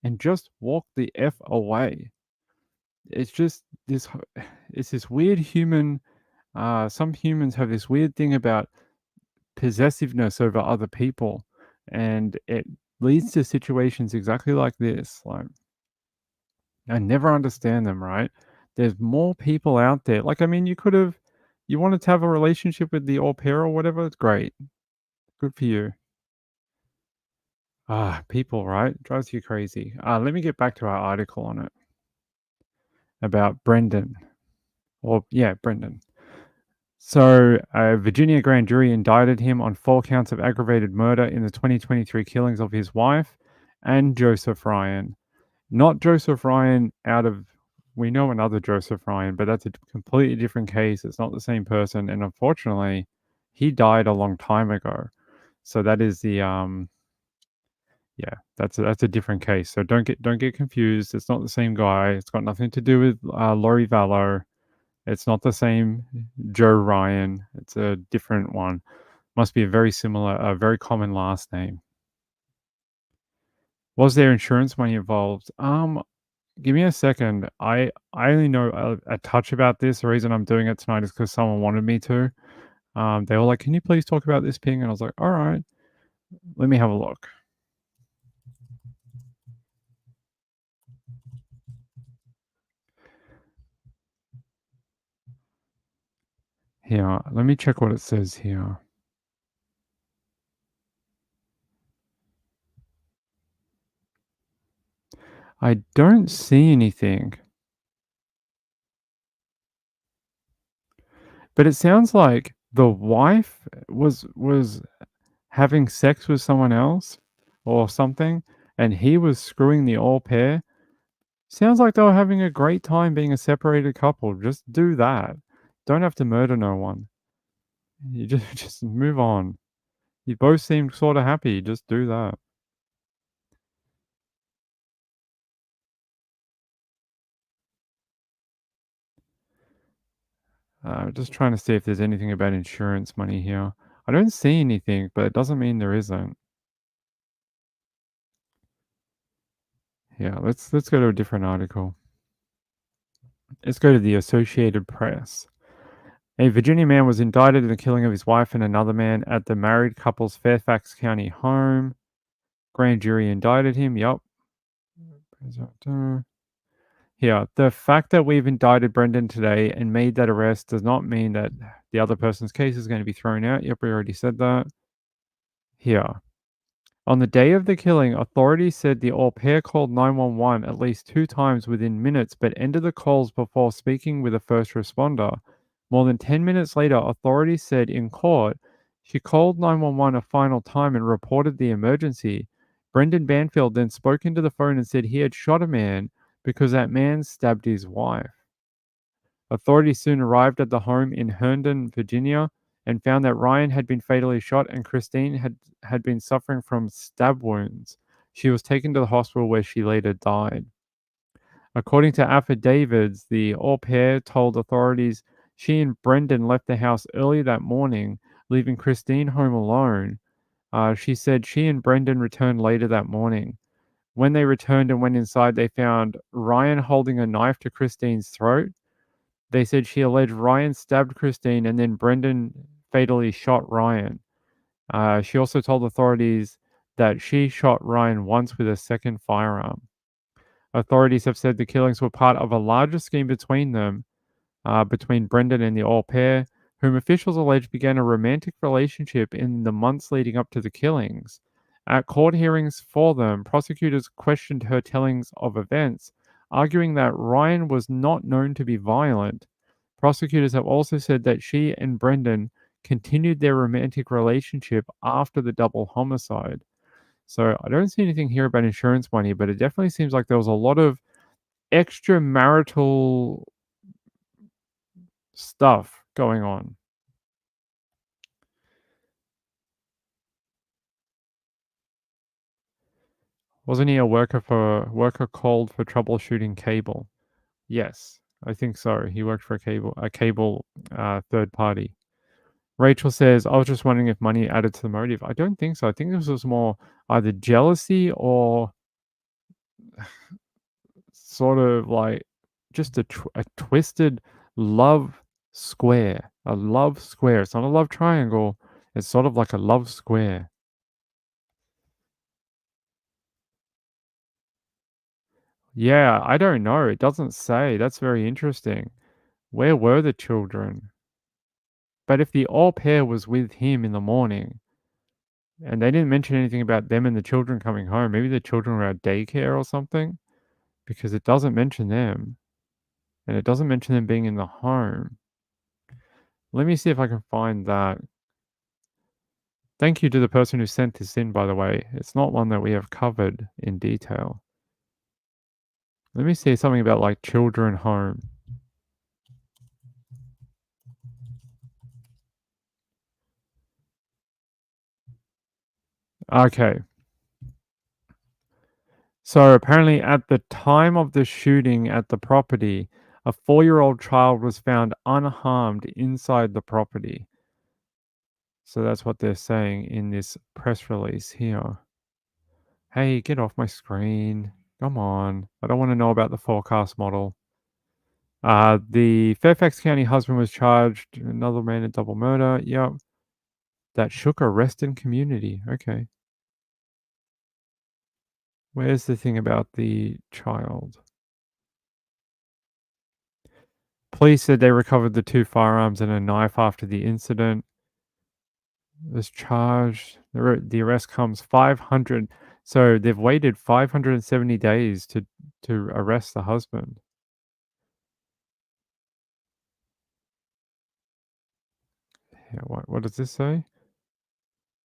and just walk the F away. It's just this it's this weird human some humans have this weird thing about possessiveness over other people, and it leads to situations exactly like this. Like, I never understand them, right? There's more people out there. Like, I mean, you wanted to have a relationship with the au pair or whatever, it's great. Good for you. People, right? Drives you crazy. Let me get back to our article on it about Brendan. Or, yeah, Brendan. So, a Virginia grand jury indicted him on 4 counts of aggravated murder in the 2023 killings of his wife and Joseph Ryan. Not Joseph Ryan we know another Joseph Ryan, but that's a completely different case. It's not the same person. And unfortunately, he died a long time ago. So that is that's a different case. So don't get confused. It's not the same guy. It's got nothing to do with Laurie Vallow. It's not the same Joe Ryan. It's a different one. Must be a very very common last name. Was there insurance money involved? Give me a second. I only know a touch about this. The reason I'm doing it tonight is because someone wanted me to. They were like, "Can you please talk about this, Ping?" And I was like, "All right, let me have a look." Here, let me check what it says here. I don't see anything. But it sounds like the wife was having sex with someone else or something, and he was screwing the au pair. Sounds like they were having a great time being a separated couple. Just do that. Don't have to murder no one. You just move on. You both seemed sort of happy. Just do that. Just trying to see if there's anything about insurance money here. I don't see anything, but it doesn't mean there isn't. Yeah, let's go to a different article. Let's go to the Associated Press. A Virginia man was indicted in the killing of his wife and another man at the married couple's Fairfax County home. Grand jury indicted him. Yup. Here, the fact that we've indicted Brendan today and made that arrest does not mean that the other person's case is going to be thrown out. Yep, we already said that. Here. On the day of the killing, authorities said the au pair called 911 at least 2 times within minutes, but ended the calls before speaking with a first responder. More than 10 minutes later, authorities said in court she called 911 a final time and reported the emergency. Brendan Banfield then spoke into the phone and said he had shot a man because that man stabbed his wife. Authorities soon arrived at the home in Herndon, Virginia, and found that Ryan had been fatally shot and Christine had been suffering from stab wounds. She was taken to the hospital where she later died. According to affidavits, the au pair told authorities she and Brendan left the house early that morning, leaving Christine home alone. She said she and Brendan returned later that morning. When they returned and went inside, they found Ryan holding a knife to Christine's throat. They said she alleged Ryan stabbed Christine and then Brendan fatally shot Ryan. She also told authorities that she shot Ryan once with a second firearm. Authorities have said the killings were part of a larger scheme between them, between Brendan and the au pair, whom officials allege began a romantic relationship in the months leading up to the killings. At court hearings for them, prosecutors questioned her tellings of events, arguing that Ryan was not known to be violent. Prosecutors have also said that she and Brendan continued their romantic relationship after the double homicide. So I don't see anything here about insurance money, but it definitely seems like there was a lot of extramarital stuff going on. Wasn't he a worker called for troubleshooting cable? Yes, I think so. He worked for a cable third party. Rachel says, I was just wondering if money added to the motive. I don't think so. I think this was more either jealousy or sort of like just a twisted love square. A love square. It's not a love triangle. It's sort of like a love square. Yeah, I don't know. It doesn't say. That's very interesting. Where were the children? But if the au pair was with him in the morning, and they didn't mention anything about them and the children coming home, maybe the children were at daycare or something, because it doesn't mention them, and it doesn't mention them being in the home. Let me see if I can find that. Thank you to the person who sent this in, by the way. It's not one that we have covered in detail. Let me see something about like children home. Okay. So apparently at the time of the shooting at the property, a 4-year-old child was found unharmed inside the property. So that's what they're saying in this press release here. Hey, get off my screen. Come on. I don't want to know about the forecast model. The Fairfax County husband was charged, another man in double murder. Yep. That shook a Reston community. Okay. Where's the thing about the child? Police said they recovered the 2 firearms and a knife after the incident. Was charged. The arrest comes 500. So they've waited 570 days to arrest the husband. Yeah, what does this say?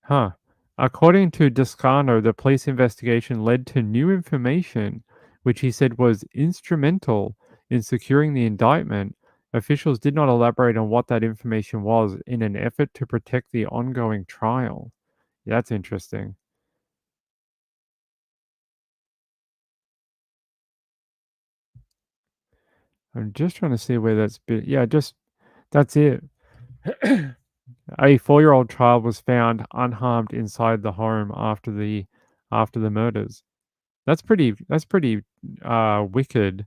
Huh. According to Descano, the police investigation led to new information, which he said was instrumental in securing the indictment. Officials did not elaborate on what that information was in an effort to protect the ongoing trial. Yeah, that's interesting. I'm just trying to see where that's been. Yeah, that's it. A 4-year-old child was found unharmed inside the home after the murders. That's pretty wicked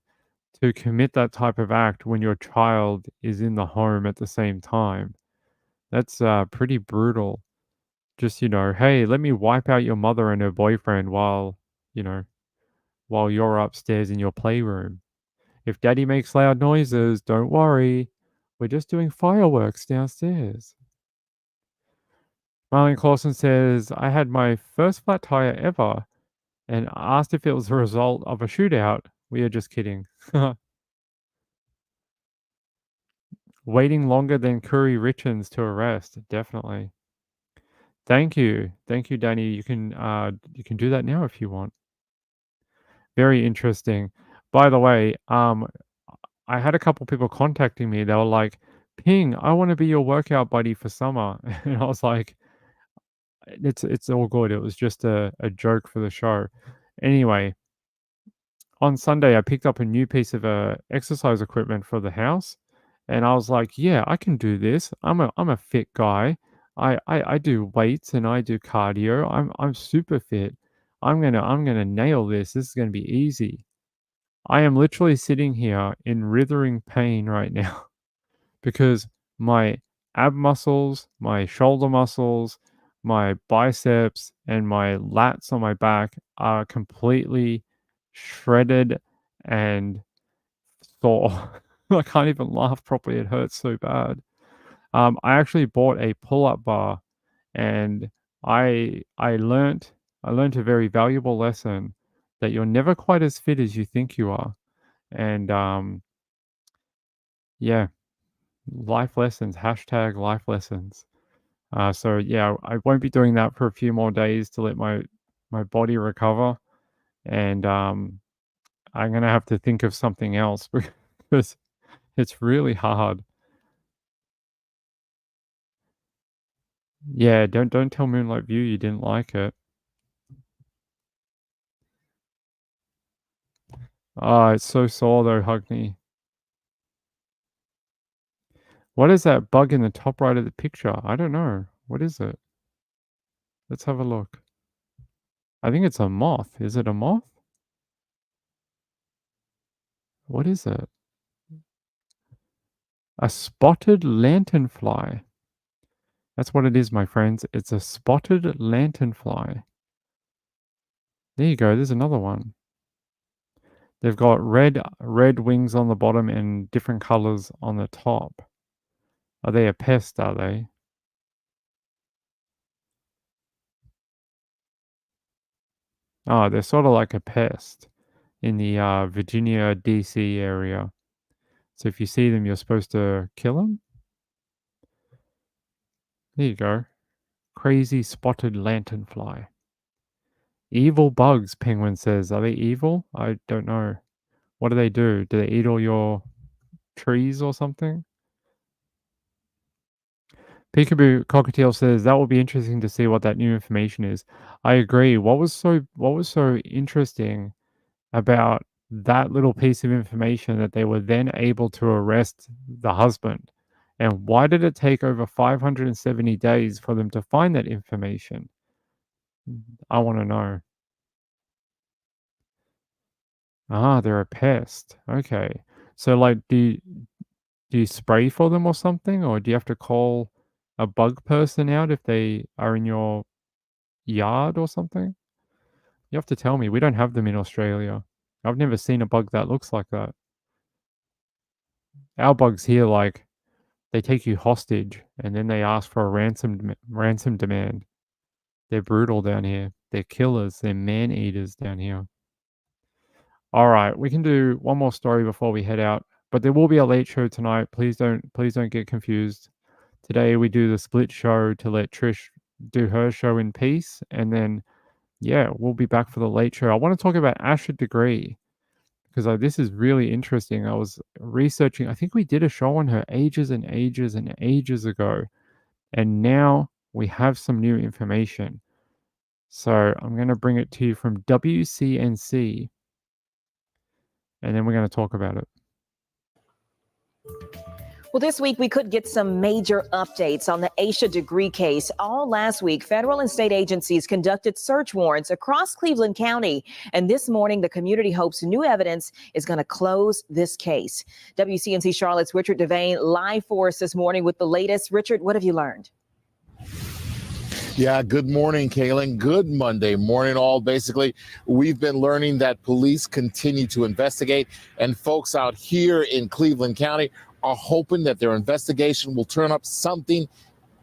to commit that type of act when your child is in the home at the same time. That's pretty brutal. Just, hey, let me wipe out your mother and her boyfriend while you're upstairs in your playroom. If daddy makes loud noises, don't worry. We're just doing fireworks downstairs. Marlene Clausen says, I had my first flat tire ever and asked if it was a result of a shootout. We are just kidding. Waiting longer than Curry Richards to arrest, definitely. Thank you, Danny. You can do that now if you want. Very interesting. By the way, I had a couple people contacting me. They were like, "Ping, I want to be your workout buddy for summer," and I was like, "It's all good. It was just a joke for the show." Anyway, on Sunday, I picked up a new piece of exercise equipment for the house, and I was like, "Yeah, I can do this. I'm a fit guy. I do weights and I do cardio. I'm super fit. I'm gonna nail this. This is gonna be easy." I am literally sitting here in writhing pain right now because my ab muscles, my shoulder muscles, my biceps, and my lats on my back are completely shredded and sore. I can't even laugh properly. It hurts so bad. I actually bought a pull-up bar, and I learnt a very valuable lesson that you're never quite as fit as you think you are. And yeah, Life lessons, hashtag life lessons. So yeah, I won't be doing that for a few more days to let my body recover, and I'm gonna have to think of something else because it's really hard. Yeah, don't tell Moonlight View you didn't like it. Ah, it's so sore though, Hugney. What is that bug in the top right of the picture? I don't know. What is it? Let's have a look. I think it's a moth. Is it a moth? What is it? A spotted lanternfly. That's what it is, my friends. It's a spotted lanternfly. There you go. There's another one. They've got red wings on the bottom and different colors on the top. Are they a pest, are they? Oh, they're sort of like a pest in the Virginia, DC area. So if you see them, you're supposed to kill them. There you go. Crazy spotted lanternfly. Evil bugs, Penguin says. Are they evil? I don't know. What do? Do they eat all your trees or something? Peekaboo Cockatiel says that will be interesting to see what that new information is. I agree. What was so interesting about that little piece of information that they were then able to arrest the husband? And why did it take over 570 days for them to find that information? I want to know. Ah, they're a pest. Okay. So like do you spray for them or something, or do you have to call a bug person out if they are in your yard or something? You have to tell me. We don't have them in Australia. I've never seen a bug that looks like that. Our bugs here, like, they take you hostage and then they ask for a ransom demand. They're brutal down here. They're killers. They're man eaters down here. All right, we can do one more story before we head out, but there will be a late show tonight. Please don't get confused. Today we do the split show to let Trish do her show in peace, and then yeah, we'll be back for the late show. I want to talk about Asher Degree because this is really interesting. I was researching. I think we did a show on her ages and ages and ages ago, and now we have some new information. So I'm going to bring it to you from WCNC, and then we're going to talk about it. Well, this week we could get some major updates on the Asher Degree case. All last week, federal and state agencies conducted search warrants across Cleveland County. And this morning, the community hopes new evidence is going to close this case. WCNC Charlotte's Richard Devane live for us this morning with the latest. Richard, what have you learned? Yeah, good morning, Kaylin. Good Monday morning, all. Basically, we've been learning that police continue to investigate, and folks out here in Cleveland County are hoping that their investigation will turn up something,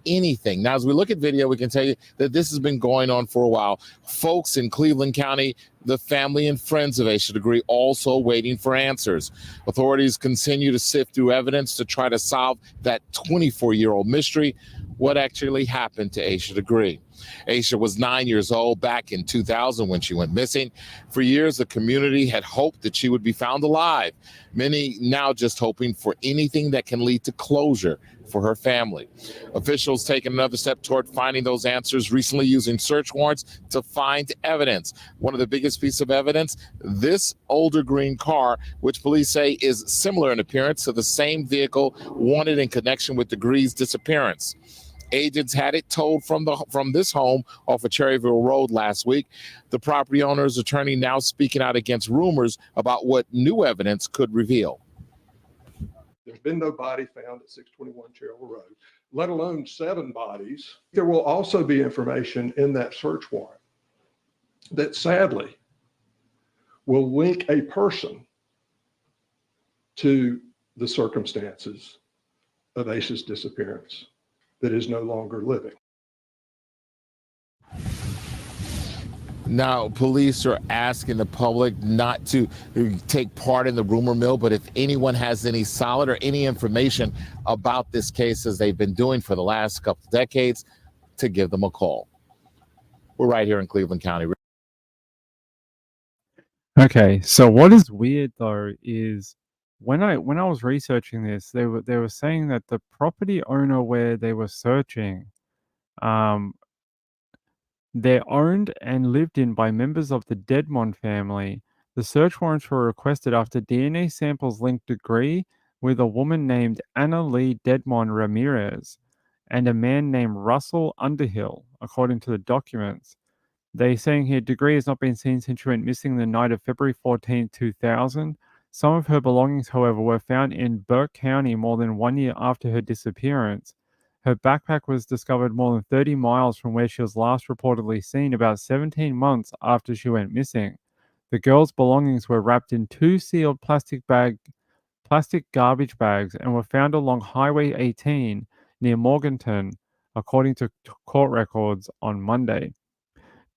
anything. Now, as we look at video, we can tell you that this has been going on for a while. Folks in Cleveland County, the family and friends of Asher Degree also waiting for answers. Authorities continue to sift through evidence to try to solve that 24-year-old mystery. What actually happened to Asher Degree? Asher was 9 years old back in 2000 when she went missing. For years, the community had hoped that she would be found alive. Many now just hoping for anything that can lead to closure for her family. Officials taking another step toward finding those answers recently using search warrants to find evidence. One of the biggest pieces of evidence, this older green car, which police say is similar in appearance to the same vehicle wanted in connection with Degree's disappearance. Agents had it towed from this home off of Cherryville Road last week. The property owner's attorney now speaking out against rumors about what new evidence could reveal. There's been no body found at 621 Cherryville Road, let alone 7 bodies. There will also be information in that search warrant that sadly will link a person to the circumstances of Asher's disappearance that is no longer living. Now, police are asking the public not to take part in the rumor mill, but if anyone has any solid or any information about this case, as they've been doing for the last couple of decades, to give them a call. We're right here in Cleveland County. Okay, so what is weird though is when I was researching this, they were saying that the property owner where they were searching, um, they're owned and lived in by members of the Dedmon family. The search warrants were requested after DNA samples linked Degree with a woman named Anna Lee Dedmon Ramirez and a man named Russell Underhill, according to the documents. They saying here Degree has not been seen since she went missing the night of February 14, 2000. Some of her belongings, however, were found in Burke County more than 1 year after her disappearance. Her backpack was discovered more than 30 miles from where she was last reportedly seen about 17 months after she went missing. The girl's belongings were wrapped in two sealed plastic garbage bags and were found along Highway 18 near Morganton, according to court records on Monday.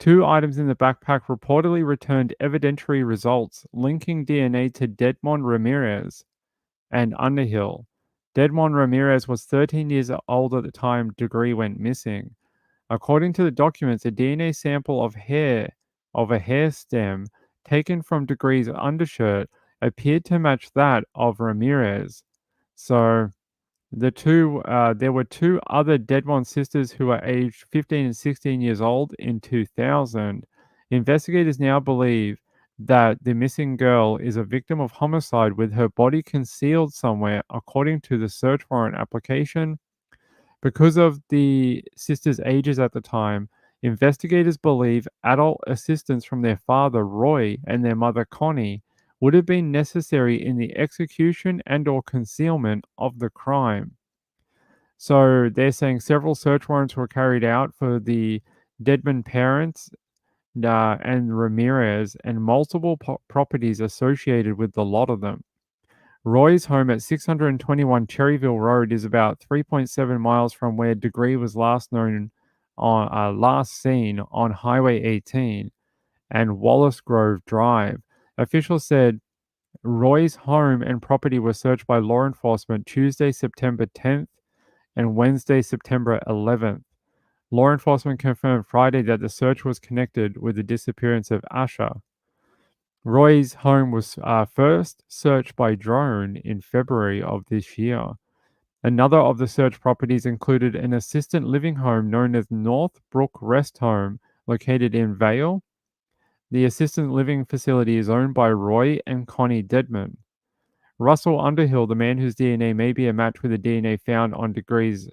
Two items in the backpack reportedly returned evidentiary results linking DNA to Dedmon Ramirez and Underhill. Dedmon Ramirez was 13 years old at the time Degree went missing. According to the documents, a DNA sample of a hair stem taken from Degree's undershirt appeared to match that of Ramirez. So there were two other Dedmon sisters who were aged 15 and 16 years old in 2000. Investigators now believe that the missing girl is a victim of homicide with her body concealed somewhere, according to the search warrant application. Because of the sisters' ages at the time, investigators believe adult assistance from their father, Roy, and their mother, Connie, would have been necessary in the execution and/or concealment of the crime. So they're saying several search warrants were carried out for the Dedmon parents and Ramirez and multiple properties associated with the lot of them. Roy's home at 621 Cherryville Road is about 3.7 miles from where Degree was last seen on Highway 18 and Wallace Grove Drive. Officials said Roy's home and property were searched by law enforcement Tuesday, September 10th and Wednesday, September 11th. Law enforcement confirmed Friday that the search was connected with the disappearance of Asha. Roy's home was first searched by drone in February of this year. Another of the search properties included an assisted living home known as Northbrook Rest Home, located in Vale. The assisted living facility is owned by Roy and Connie Dedmon. Russell Underhill, the man whose DNA may be a match with the DNA found on Degree's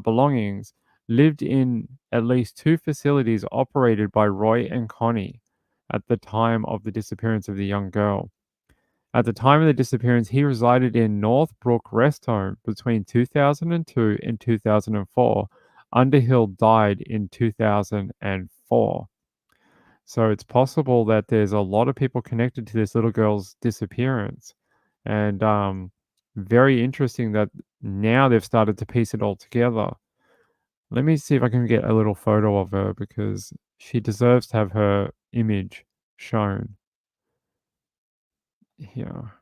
belongings, lived in at least two facilities operated by Roy and Connie at the time of the disappearance of the young girl. At the time of the disappearance, he resided in Northbrook Rest Home between 2002 and 2004. Underhill died in 2004. So it's possible that there's a lot of people connected to this little girl's disappearance. And very interesting that now they've started to piece it all together. Let me see if I can get a little photo of her because she deserves to have her image shown here.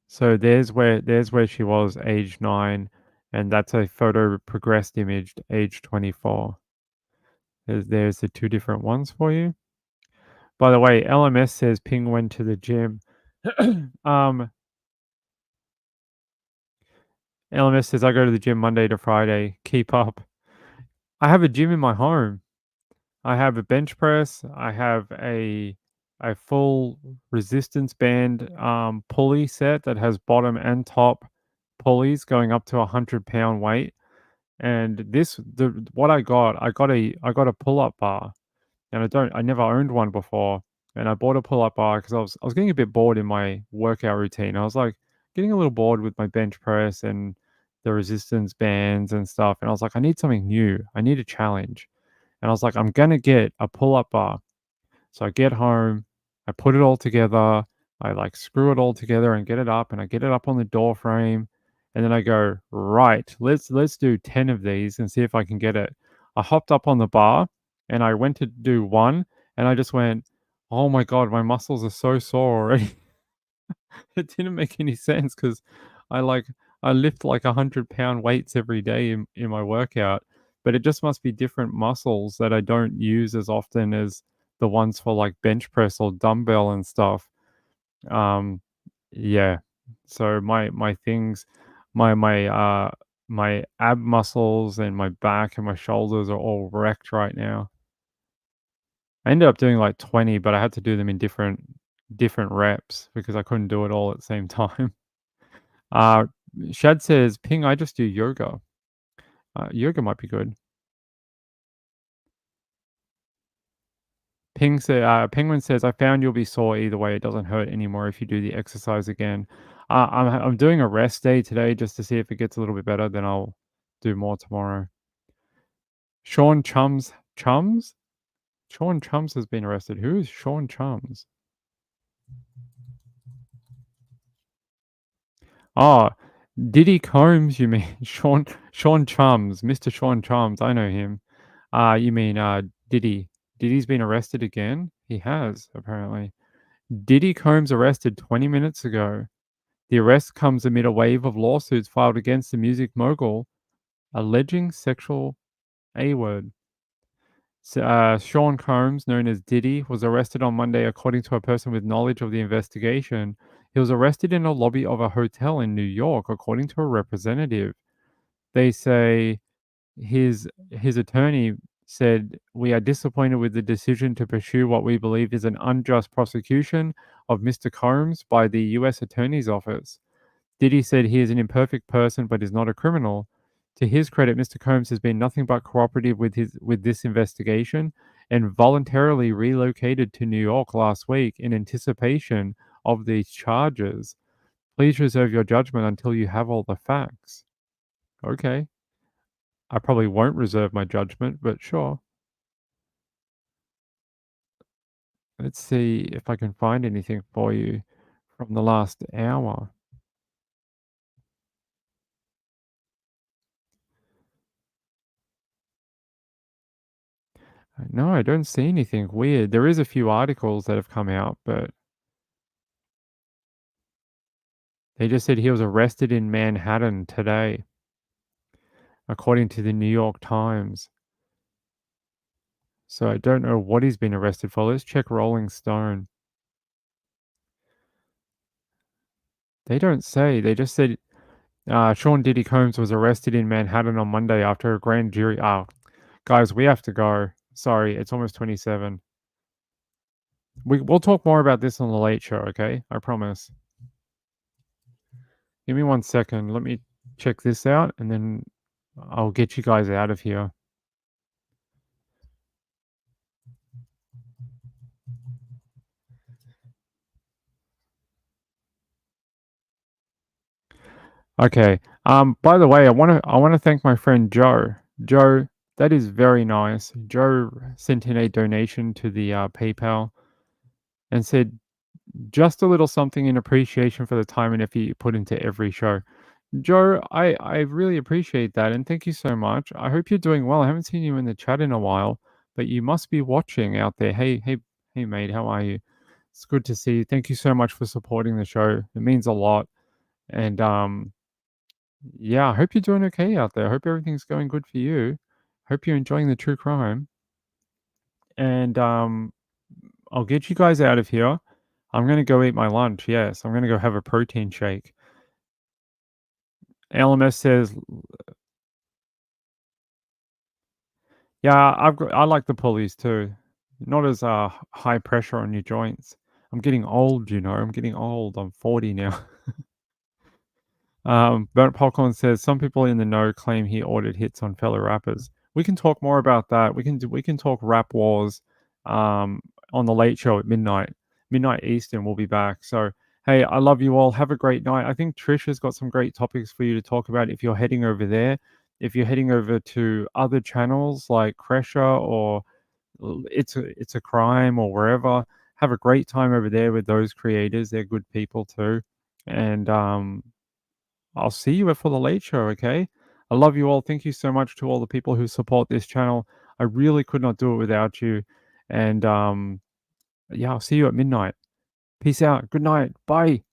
So there's where she was, age 9, and that's a photo progressed image, age 24. There's the two different ones for you. By the way, LMS says Ping went to the gym. LMS says I go to the gym Monday to Friday. Keep up. I have a gym in my home. I have a bench press. I have a full resistance band pulley set that has bottom and top pulleys going up to 100-pound weight. And what I got a pull-up bar, and I never owned one before. And I bought a pull-up bar because I was getting a bit bored in my workout routine. I was like getting a little bored with my bench press and the resistance bands and stuff. And I was like, I need something new. I need a challenge. And I was like, I'm gonna get a pull-up bar. So I get home, I put it all together, I like screw it all together and get it up, and I get it up on the door frame, And then I go, right, let's do 10 of these and see if I can get it. I hopped up on the bar and I went to do one and I just went, oh my God, my muscles are so sore already. It didn't make any sense because I like I lift like 100-pound weights every day in my workout, but it just must be different muscles that I don't use as often as the ones for like bench press or dumbbell and stuff. Um, yeah. So my things, my ab muscles and my back and my shoulders are all wrecked right now. I ended up doing like 20, but I had to do them in different reps because I couldn't do it all at the same time. Uh, Shad says, "Ping, I just do yoga. Yoga might be good." Penguin says, "I found you'll be sore either way. It doesn't hurt anymore if you do the exercise again." I'm doing a rest day today just to see if it gets a little bit better. Then I'll do more tomorrow. Sean Chums? Sean Chums has been arrested. Who is Sean Chums? Oh, Diddy Combs, you mean? Sean Chums, Mr. Sean Chums. I know him. You mean Diddy. Diddy's been arrested again? He has, apparently. Diddy Combs arrested 20 minutes ago. The arrest comes amid a wave of lawsuits filed against the music mogul alleging sexual A-word. Sean Combs, known as Diddy, was arrested on Monday according to a person with knowledge of the investigation. He was arrested in a lobby of a hotel in New York, according to a representative. They say his attorney said, "We are disappointed with the decision to pursue what we believe is an unjust prosecution of Mr. Combs by the U.S. Attorney's Office." Diddy said he is an imperfect person but is not a criminal. To his credit, Mr. Combs has been nothing but cooperative with this investigation and voluntarily relocated to New York last week in anticipation of these charges. Please reserve your judgment until you have all the facts. Okay. I probably won't reserve my judgment, but sure. Let's see if I can find anything for you from the last hour. No, I don't see anything weird. There is a few articles that have come out, but they just said he was arrested in Manhattan today, according to the New York Times. So I don't know what he's been arrested for. Let's check Rolling Stone. They don't say. They just said Sean Diddy Combs was arrested in Manhattan on Monday after a grand jury. Guys, we have to go. Sorry, it's almost 27. We'll talk more about this on the late show, okay? I promise. Give me 1 second. Let me check this out, and then I'll get you guys out of here. Okay. By the way, I wanna thank my friend Joe. Joe, that is very nice. Joe sent in a donation to the PayPal and said just a little something in appreciation for the time and effort you put into every show. Joe, I really appreciate that and thank you so much. I hope you're doing well. I haven't seen you in the chat in a while, but you must be watching out there. Hey mate, how are you? It's good to see you. Thank you so much for supporting the show. It means a lot. And yeah, I hope you're doing okay out there. I hope everything's going good for you. Hope you're enjoying the true crime. And I'll get you guys out of here. I'm gonna go eat my lunch. Yes, I'm gonna go have a protein shake. LMS says, yeah, I like the pulleys too. Not as high pressure on your joints. I'm getting old, you know. I'm getting old. I'm 40 now. Burnt Popcorn says some people in the know claim he ordered hits on fellow rappers. We can talk more about that. We can talk rap wars on the late show at midnight Eastern. We'll be back. So hey, I love you all. Have a great night. I think Trisha's got some great topics for you to talk about if you're heading over there. If you're heading over to other channels like Kresha or It's a Crime or wherever, have a great time over there with those creators. They're good people too. And I'll see you for the late show, okay? I love you all. Thank you so much to all the people who support this channel. I really could not do it without you. And yeah, I'll see you at midnight. Peace out. Good night. Bye.